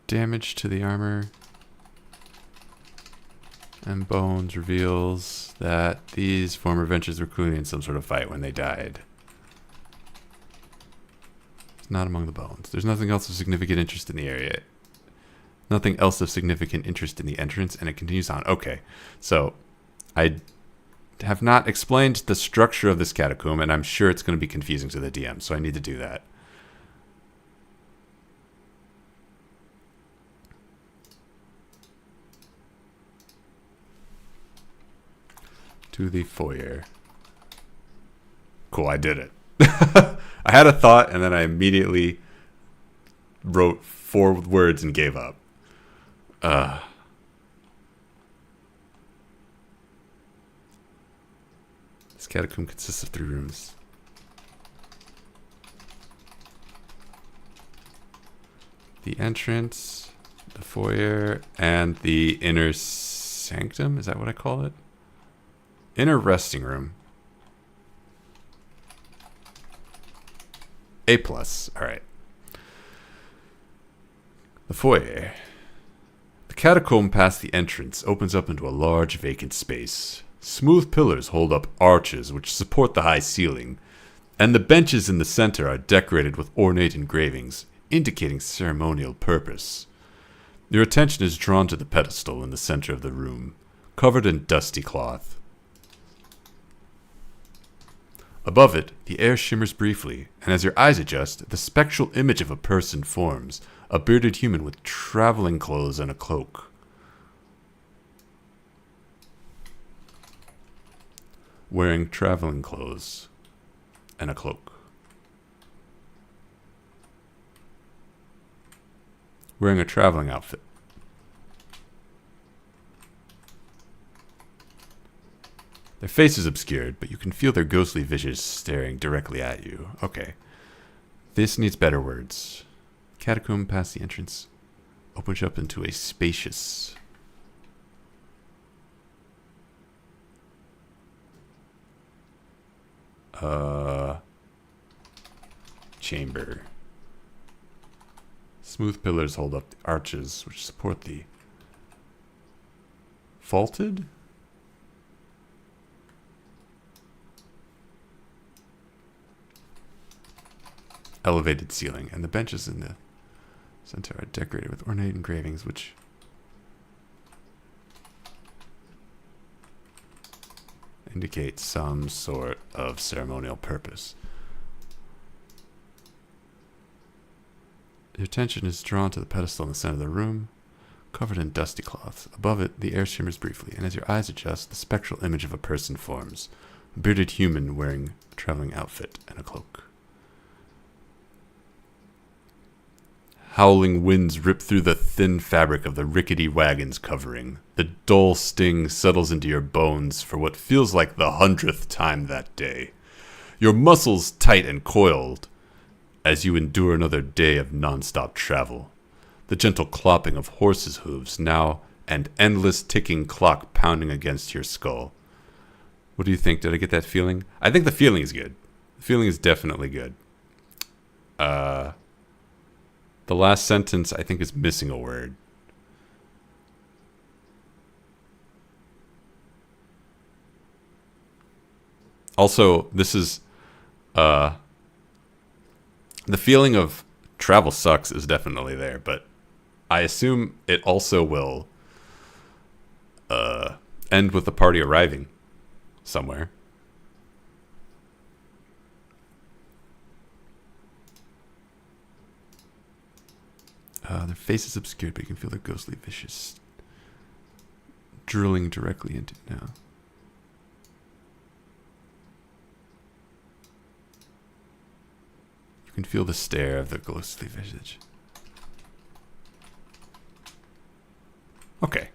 Speaker 1: Damage to the armor and bones reveals that these former adventurers were clearly in some sort of fight when they died. It's not among the bones. There's nothing else of significant interest in the area. Nothing else of significant interest in the entrance, and it continues on. Okay, so I have not explained the structure of this catacomb, and I'm sure it's going to be confusing to the DM, so I need to do that. To the foyer. Cool, I did it. I had a thought, and then I immediately wrote 4 words and gave up. This catacomb consists of 3 rooms. The entrance, the foyer, and the inner sanctum. Is that what I call it? Inner resting room. A+. Alright. The foyer. The catacomb past the entrance opens up into a large vacant space. Smooth pillars hold up arches which support the high ceiling, and the benches in the center are decorated with ornate engravings, indicating ceremonial purpose. Your attention is drawn to the pedestal in the center of the room, covered in dusty cloth. Above it, the air shimmers briefly, and as your eyes adjust, the spectral image of a person forms, a bearded human with traveling clothes and a cloak. Wearing traveling clothes and a cloak. Wearing a traveling outfit. Their face is obscured, but you can feel their ghostly visages staring directly at you. Okay. This needs better words. Catacomb past the entrance opens up into a spacious... chamber. Smooth pillars hold up the arches which support the... vaulted? Elevated ceiling, and the benches in the center are decorated with ornate engravings which indicate some sort of ceremonial purpose. Your attention is drawn to the pedestal in the center of the room, covered in dusty cloths. Above it, the air shimmers briefly, and as your eyes adjust, the spectral image of a person forms, a bearded human wearing a traveling outfit and a cloak. Howling winds rip through the thin fabric of the rickety wagon's covering. The dull sting settles into your bones for what feels like the 100th time that day. Your muscles tight and coiled as you endure another day of non-stop travel. The gentle clopping of horses' hooves now, and endless ticking clock pounding against your skull. What do you think? Did I get that feeling? I think the feeling is good. The feeling is definitely good. The last sentence, I think, is missing a word. Also, this is the feeling of travel sucks is definitely there, but I assume it also will end with the party arriving somewhere. Their faces obscured, but you can feel their ghostly vicious drilling directly into it now. You can feel the stare of their ghostly visage. Okay.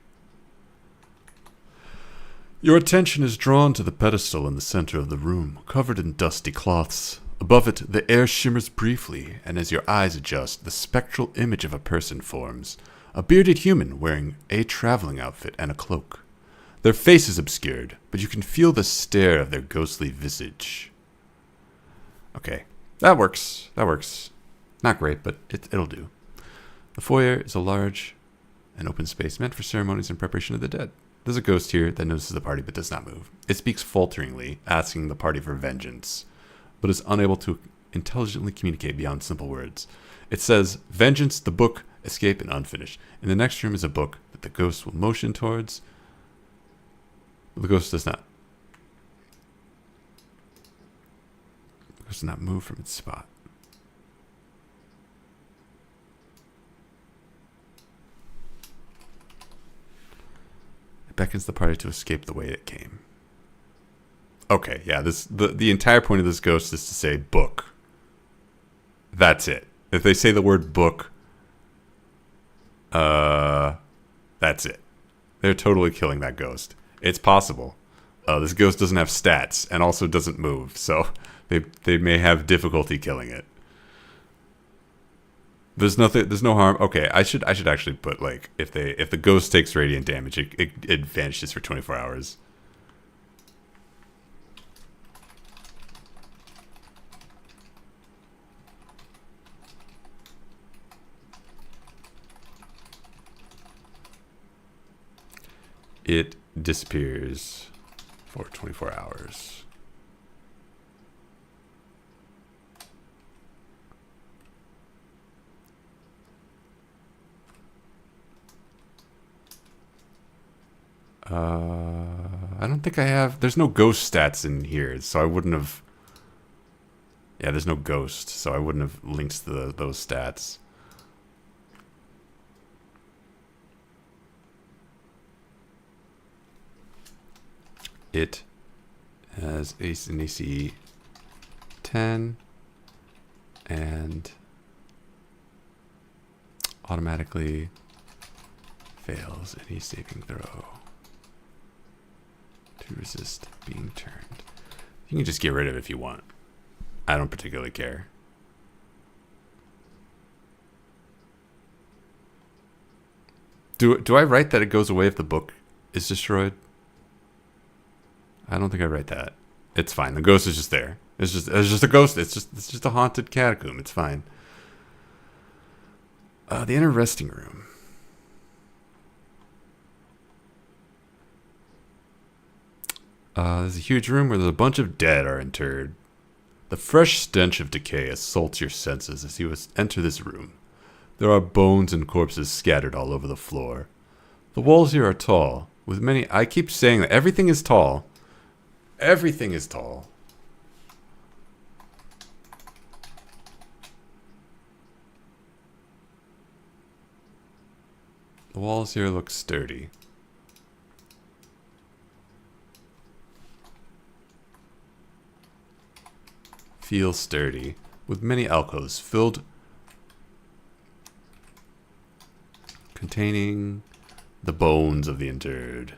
Speaker 1: Your attention is drawn to the pedestal in the center of the room, covered in dusty cloths. Above it, the air shimmers briefly, and as your eyes adjust, the spectral image of a person forms. A bearded human wearing a traveling outfit and a cloak. Their face is obscured, but you can feel the stare of their ghostly visage. Okay, that works. That works. Not great, but it'll do. The foyer is a large and open space meant for ceremonies in preparation of the dead. There's a ghost here that notices the party but does not move. It speaks falteringly, asking the party for vengeance, but is unable to intelligently communicate beyond simple words. It says, "Vengeance, the book, escape, and unfinished." In the next room is a book that the ghost will motion towards. The ghost does not. The ghost does not move from its spot. It beckons the party to escape the way it came. Okay, yeah, the entire point of this ghost is to say book. That's it. If they say the word book, that's it. They're totally killing that ghost. It's possible. This ghost doesn't have stats and also doesn't move, so they may have difficulty killing it. There's no harm. Okay, I should actually put, like, if the ghost takes radiant damage, it vanishes for 24 hours. It disappears for 24 hours. I don't think I have. There's no ghost stats in here, so I wouldn't have. Yeah, there's no ghost, so I wouldn't have linked those stats. It has an AC 10 and automatically fails any saving throw to resist being turned. You can just get rid of it if you want. I don't particularly care. Do I write that it goes away if the book is destroyed? I don't think I write that. It's fine. The ghost is just there. It's just a ghost. It's just a haunted catacomb. It's fine. The inner resting room. There's a huge room where there's a bunch of dead are interred. The fresh stench of decay assaults your senses as you enter this room. There are bones and corpses scattered all over the floor. The walls here are tall, with many. I keep saying that everything is tall. Everything is tall. The walls here look sturdy. Feel sturdy, with many alcoves filled containing the bones of the interred.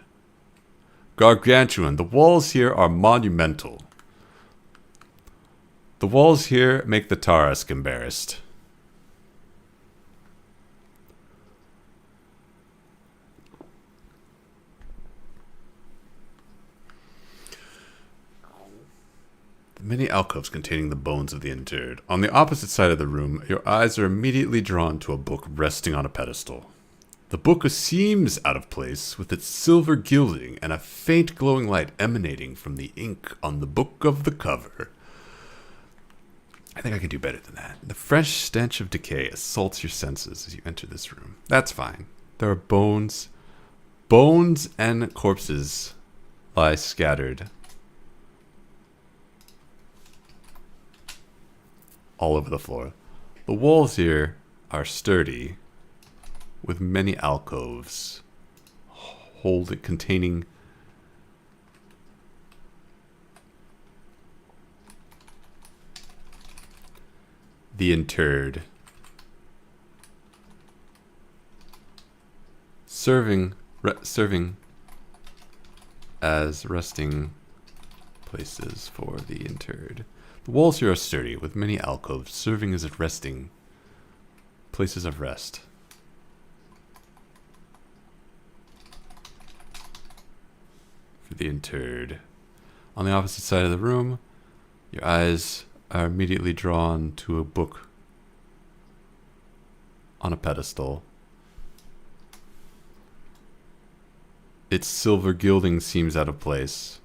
Speaker 1: Gargantuan, the walls here are monumental. The walls here make the Tarask embarrassed. Many alcoves containing the bones of the interred. On the opposite side of the room, your eyes are immediately drawn to a book resting on a pedestal. The book seems out of place, with its silver gilding and a faint glowing light emanating from the ink on the book of the cover. I think I can do better than that. The fresh stench of decay assaults your senses as you enter this room. That's fine. There are bones. Bones and corpses lie scattered all over the floor. The walls here are sturdy, with many alcoves containing the interred, serving as resting places for the interred. The walls here are sturdy, with many alcoves serving as resting places of rest. For the interred. On the opposite side of the room, your eyes are immediately drawn to a book on a pedestal. Its silver gilding seems out of place.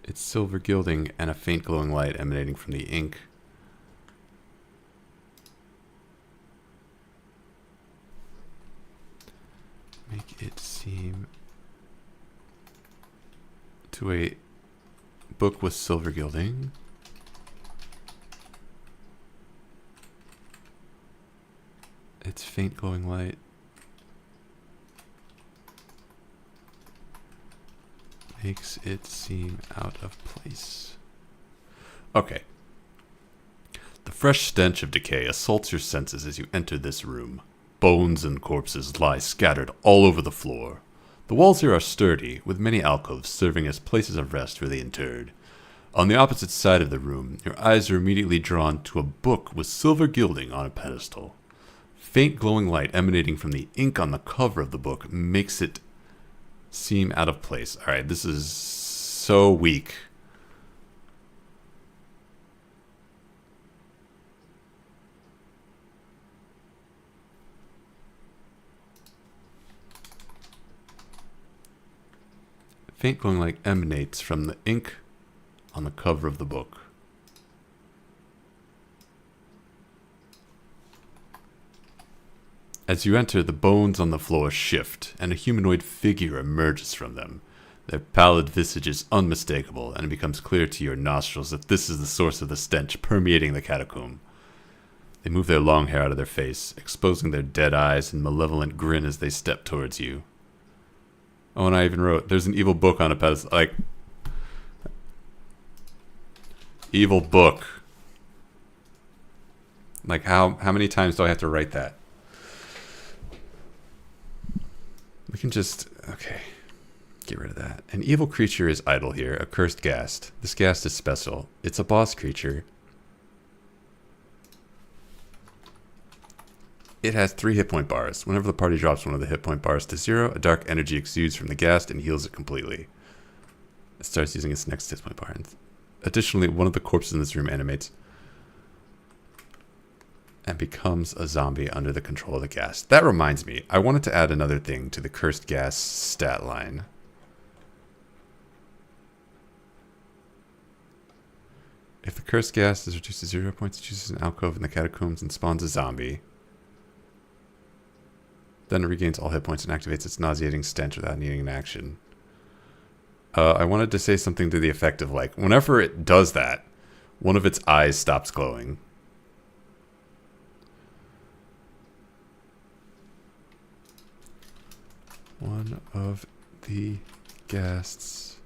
Speaker 1: Its silver gilding and a faint glowing light emanating from the ink make it seem to a book with silver gilding. Its faint glowing light makes it seem out of place. Okay. The fresh stench of decay assaults your senses as you enter this room. Bones and corpses lie scattered all over the floor. The walls here are sturdy, with many alcoves serving as places of rest for the interred. On the opposite side of the room, your eyes are immediately drawn to a book with silver gilding on a pedestal. Faint glowing light emanating from the ink on the cover of the book makes it seem out of place. Alright, this is so weak. Faint glowing light emanates from the ink on the cover of the book. As you enter, the bones on the floor shift, and a humanoid figure emerges from them. Their pallid visage is unmistakable, and it becomes clear to your nostrils that this is the source of the stench permeating the catacomb. They move their long hair out of their face, exposing their dead eyes and malevolent grin as they step towards you. Oh, and I even wrote, there's an evil book on a pedestal. Like, evil book. Like, how many times do I have to write that? We can just, okay, get rid of that. An evil creature is idle here, a cursed ghast. This ghast is special. It's a boss creature. It has 3 hit point bars. Whenever the party drops one of the hit point bars to 0, a dark energy exudes from the ghast and heals it completely. It starts using its next hit point bar. And additionally, one of the corpses in this room animates and becomes a zombie under the control of the ghast. That reminds me, I wanted to add another thing to the cursed ghast stat line. If the cursed ghast is reduced to 0 points, it chooses an alcove in the catacombs and spawns a zombie. Then it regains all hit points and activates its nauseating stench without needing an action. I wanted to say something to the effect of, like, whenever it does that, one of its eyes stops glowing. One of the ghast's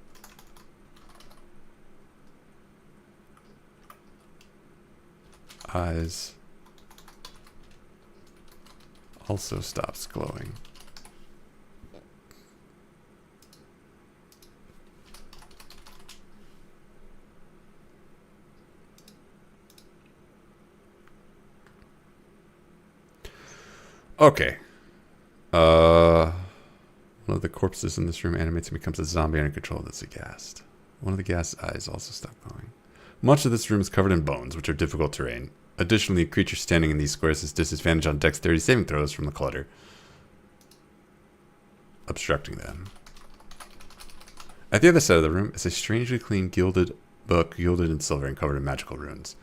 Speaker 1: eyes also stops glowing. Okay. One of the corpses in this room animates and becomes a zombie under control that's aghast. One of the gas eyes also stop glowing. Much of this room is covered in bones, which are difficult terrain. Additionally, a creature standing in these squares has disadvantage on dexterity saving throws from the clutter, obstructing them. At the other side of the room is a strangely clean gilded book, gilded in silver and covered in magical runes.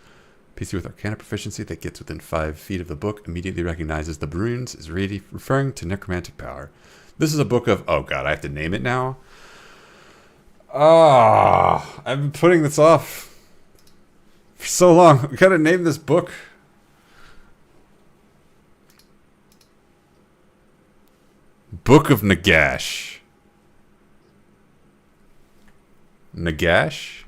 Speaker 1: PC with Arcana proficiency that gets within 5 feet of the book immediately recognizes the runes as referring to necromantic power. This is a book of... Oh god, I have to name it now? Ah, I've been putting this off for so long. We gotta name this book. Book of Nagash. Nagash?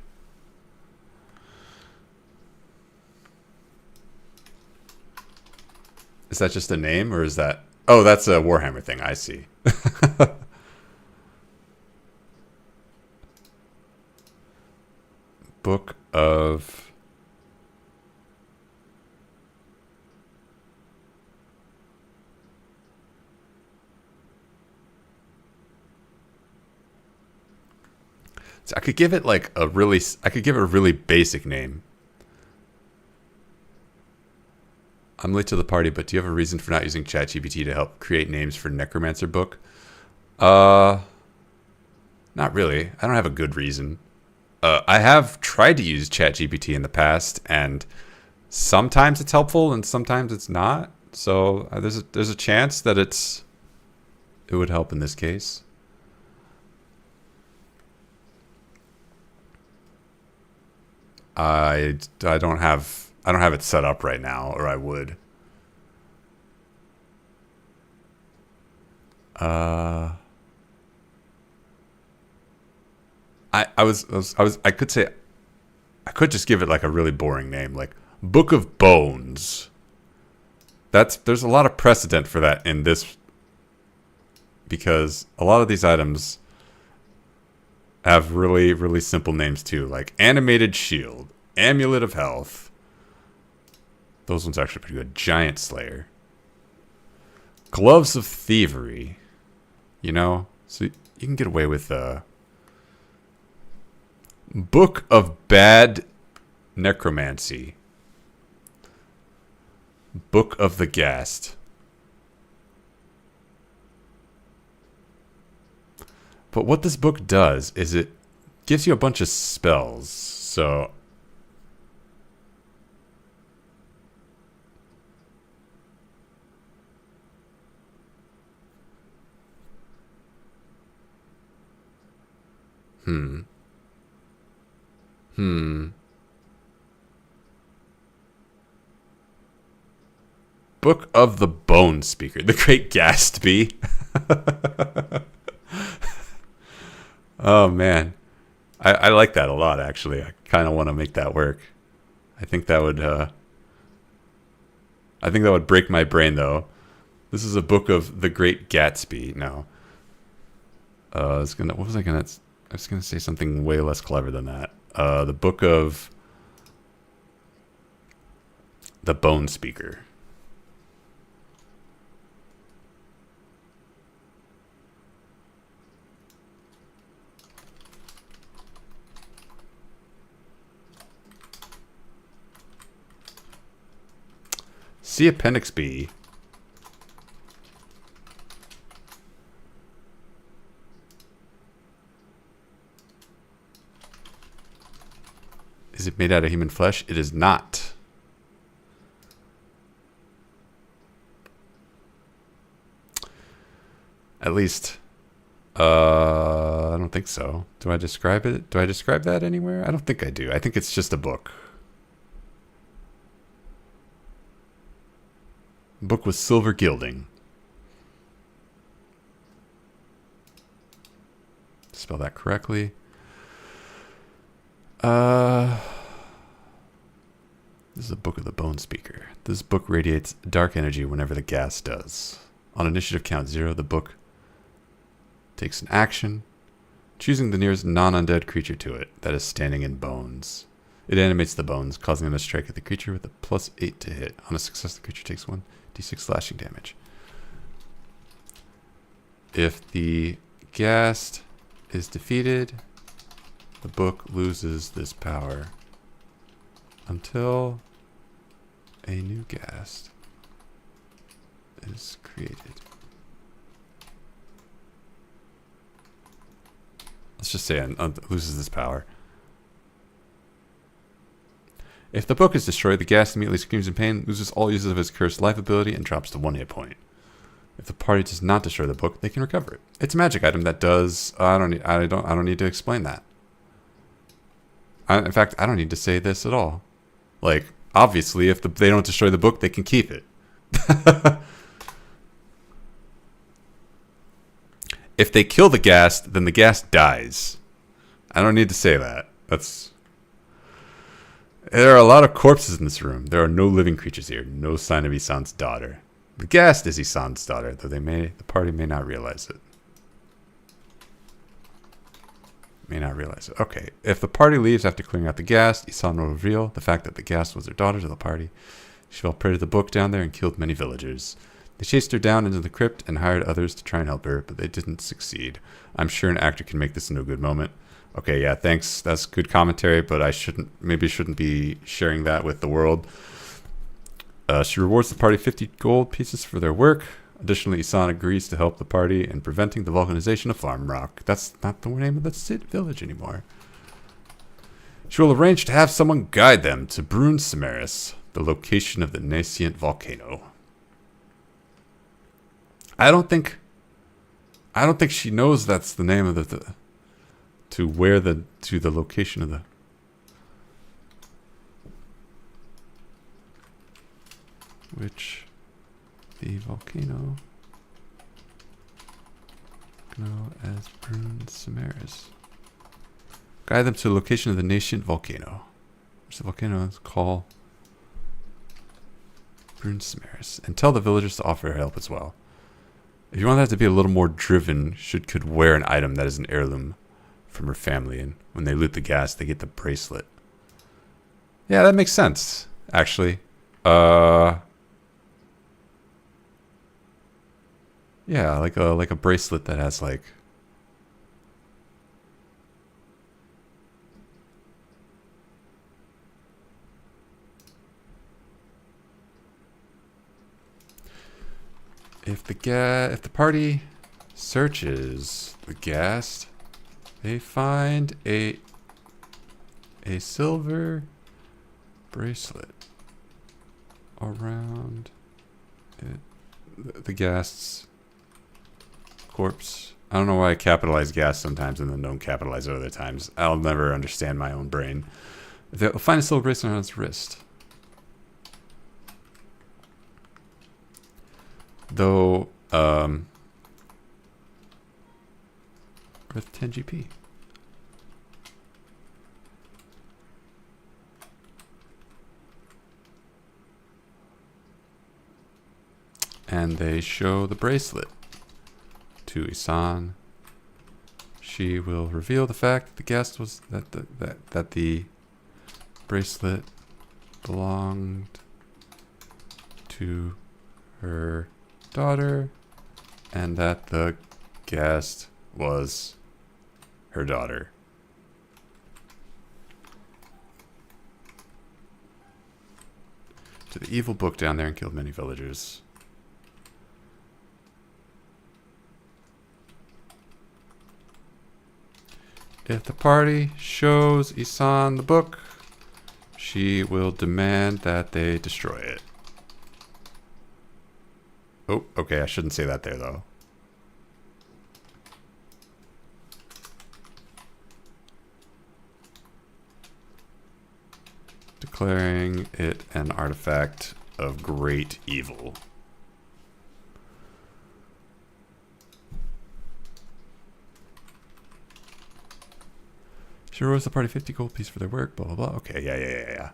Speaker 1: Is that just a name, or is that... Oh, that's a Warhammer thing. I see. Book of... So I could give it like a really... I could give it a really basic name. I'm late to the party, but do you have a reason for not using ChatGPT to help create names for Necromancer book? Not really. I don't have a good reason. I have tried to use ChatGPT in the past, and sometimes it's helpful and sometimes it's not. So there's a chance that it would help in this case. I don't have it set up right now, or I would. I could say, I could just give it like a really boring name, like Book of Bones. There's a lot of precedent for that in this, because a lot of these items have really, really simple names too, like Animated Shield, Amulet of Health. Those ones are actually pretty good. Giant Slayer. Gloves of Thievery. You know? So you can get away with Book of Bad Necromancy. Book of the Ghast. But what this book does is it gives you a bunch of spells. So... Book of the Bone Speaker. The Great Gatsby. Oh, man. I like that a lot, actually. I kind of want to make that work. I think that would break my brain, though. This is a book of the Great Gatsby. No. I was gonna say something way less clever than that. The Book of the Bone Speaker. See Appendix B. Is it made out of human flesh? It is not. At least, I don't think so. Do I describe it? Do I describe that anywhere? I don't think I do. I think it's just a book. Book with silver gilding. Spell that correctly. This is a Book of the Bone Speaker. This book radiates dark energy whenever the gas does. On initiative count 0, the book takes an action, choosing the nearest non-undead creature to it that is standing in bones. It animates the bones, causing them to strike at the creature with a +8 to hit. On a success, the creature takes 1d6 slashing damage. If the Ghast is defeated, the book loses this power until a new Ghast is created. Let's just say it loses this power. If the book is destroyed, the Ghast immediately screams in pain, loses all uses of its cursed life ability, and drops to 1 hit point. If the party does not destroy the book, they can recover it. It's a magic item that does. I don't need to explain that. In fact, I don't need to say this at all. Like, obviously, if they don't destroy the book, they can keep it. If they kill the Ghast, then the Ghast dies. I don't need to say that. There are a lot of corpses in this room. There are no living creatures here. No sign of Isan's daughter. The Ghast is Isan's daughter, though the party may not realize it. Okay, if the party leaves after clearing out the Ghast, Isan will reveal the fact that the Ghast was her daughter to the party. She fell prey to the book down there and killed many villagers. They chased her down into the crypt and hired others to try and help her, but they didn't succeed. I'm sure an actor can make this into a good moment. Okay, yeah, thanks. That's good commentary, but I shouldn't be sharing that with the world. She rewards the party 50 gold pieces for their work. Additionally, Isan agrees to help the party in preventing the vulcanization of Farm Rock. That's not the name of the village anymore. She will arrange to have someone guide them to Brun Samaris, the location of the nascent volcano. I don't think she knows that's the name of the location of the. Which the volcano known as Brun Samaris. Guide them to the location of the nascent volcano. Which the volcano is called Brun Samaris. And tell the villagers to offer help as well. If you want that to be a little more driven, she could wear an item that is an heirloom from her family, and when they loot the Ghast, they get the bracelet. Yeah, that makes sense, actually. Yeah, like a bracelet that has like. If the party searches the Ghast, they find a silver bracelet around the Ghast's corpse. I don't know why I capitalize Ghast sometimes and then don't capitalize it other times. I'll never understand my own brain. They'll find a silver bracelet on its wrist. Though, worth 10 GP. And they show the bracelet to Isan. She will reveal the fact that the Ghast was that the bracelet belonged to her daughter, and that the Ghast was her daughter. To the evil book down there and killed many villagers. If the party shows Isan the book, she will demand that they destroy it. Oh, okay, I shouldn't say that there, though. Declaring it an artifact of great evil. She rewards the party 50 gold piece for their work, blah, blah, blah. Okay, yeah.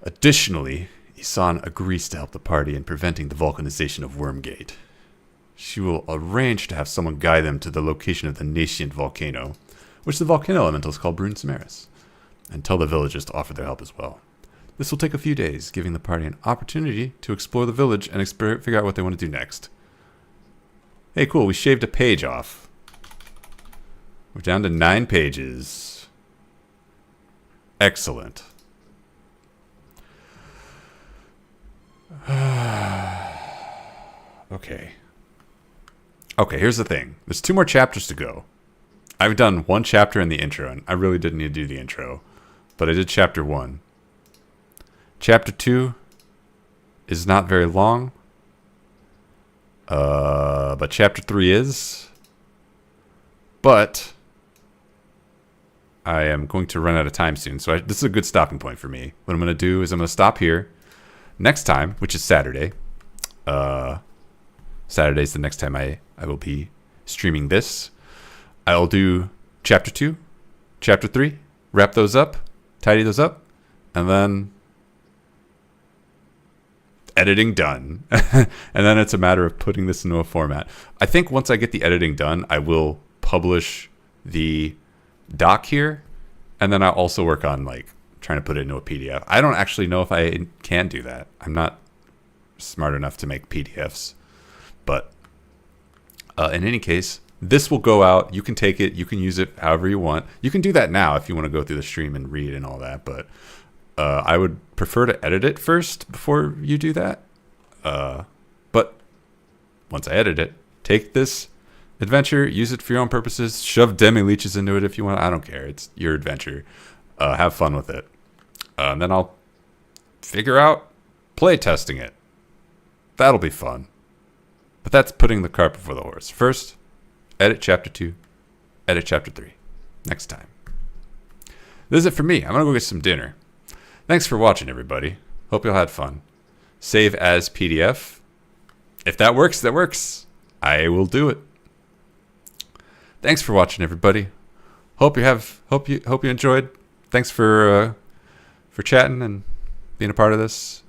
Speaker 1: Additionally, Isan agrees to help the party in preventing the vulcanization of Wormgate. She will arrange to have someone guide them to the location of the nascent volcano, which the volcano elemental is called Brun Samaris, and tell the villagers to offer their help as well. This will take a few days, giving the party an opportunity to explore the village and figure out what they want to do next. Hey, cool. We shaved a page off. We're down to 9 pages. Excellent. Okay. Okay, here's the thing. There's 2 more chapters to go. I've done 1 chapter in the intro, and I really didn't need to do the intro. But I did chapter 1. Chapter 2 is not very long. But chapter 3 is. But I am going to run out of time soon. So this is a good stopping point for me. What I'm going to do is I'm going to stop here. Next time, which is Saturday. Saturday's the next time I will be streaming this. I'll do chapter 2, chapter 3, wrap those up, tidy those up, and then editing done. And then it's a matter of putting this into a format. I think once I get the editing done, I will publish the doc here, and then I'll also work on like trying to put it into a PDF. I don't actually know if I can do that. I'm not smart enough to make PDFs. But in any case, this will go out. You can take it. You can use it however you want. You can do that now if you want to go through the stream and read and all that. But I would prefer to edit it first before you do that. But once I edit it, take this adventure, use it for your own purposes, shove demi-leeches into it if you want. I don't care. It's your adventure. Have fun with it. And then I'll figure out play testing it. That'll be fun. But that's putting the cart before the horse. First, edit chapter 2, edit chapter 3. Next time. This is it for me. I'm going to go get some dinner. Thanks for watching, everybody. Hope you all had fun. Save as PDF. If that works, that works. I will do it. Thanks for watching, everybody. Hope you enjoyed. Thanks for chatting and being a part of this.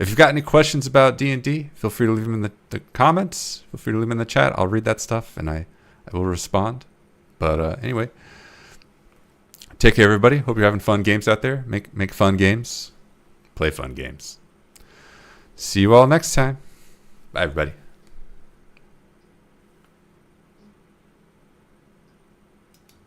Speaker 1: If you've got any questions about D&D, feel free to leave them in the comments. Feel free to leave them in the chat. I'll read that stuff, and I will respond. But anyway, take care, everybody. Hope you're having fun games out there. Make fun games. Play fun games. See you all next time. Bye, everybody.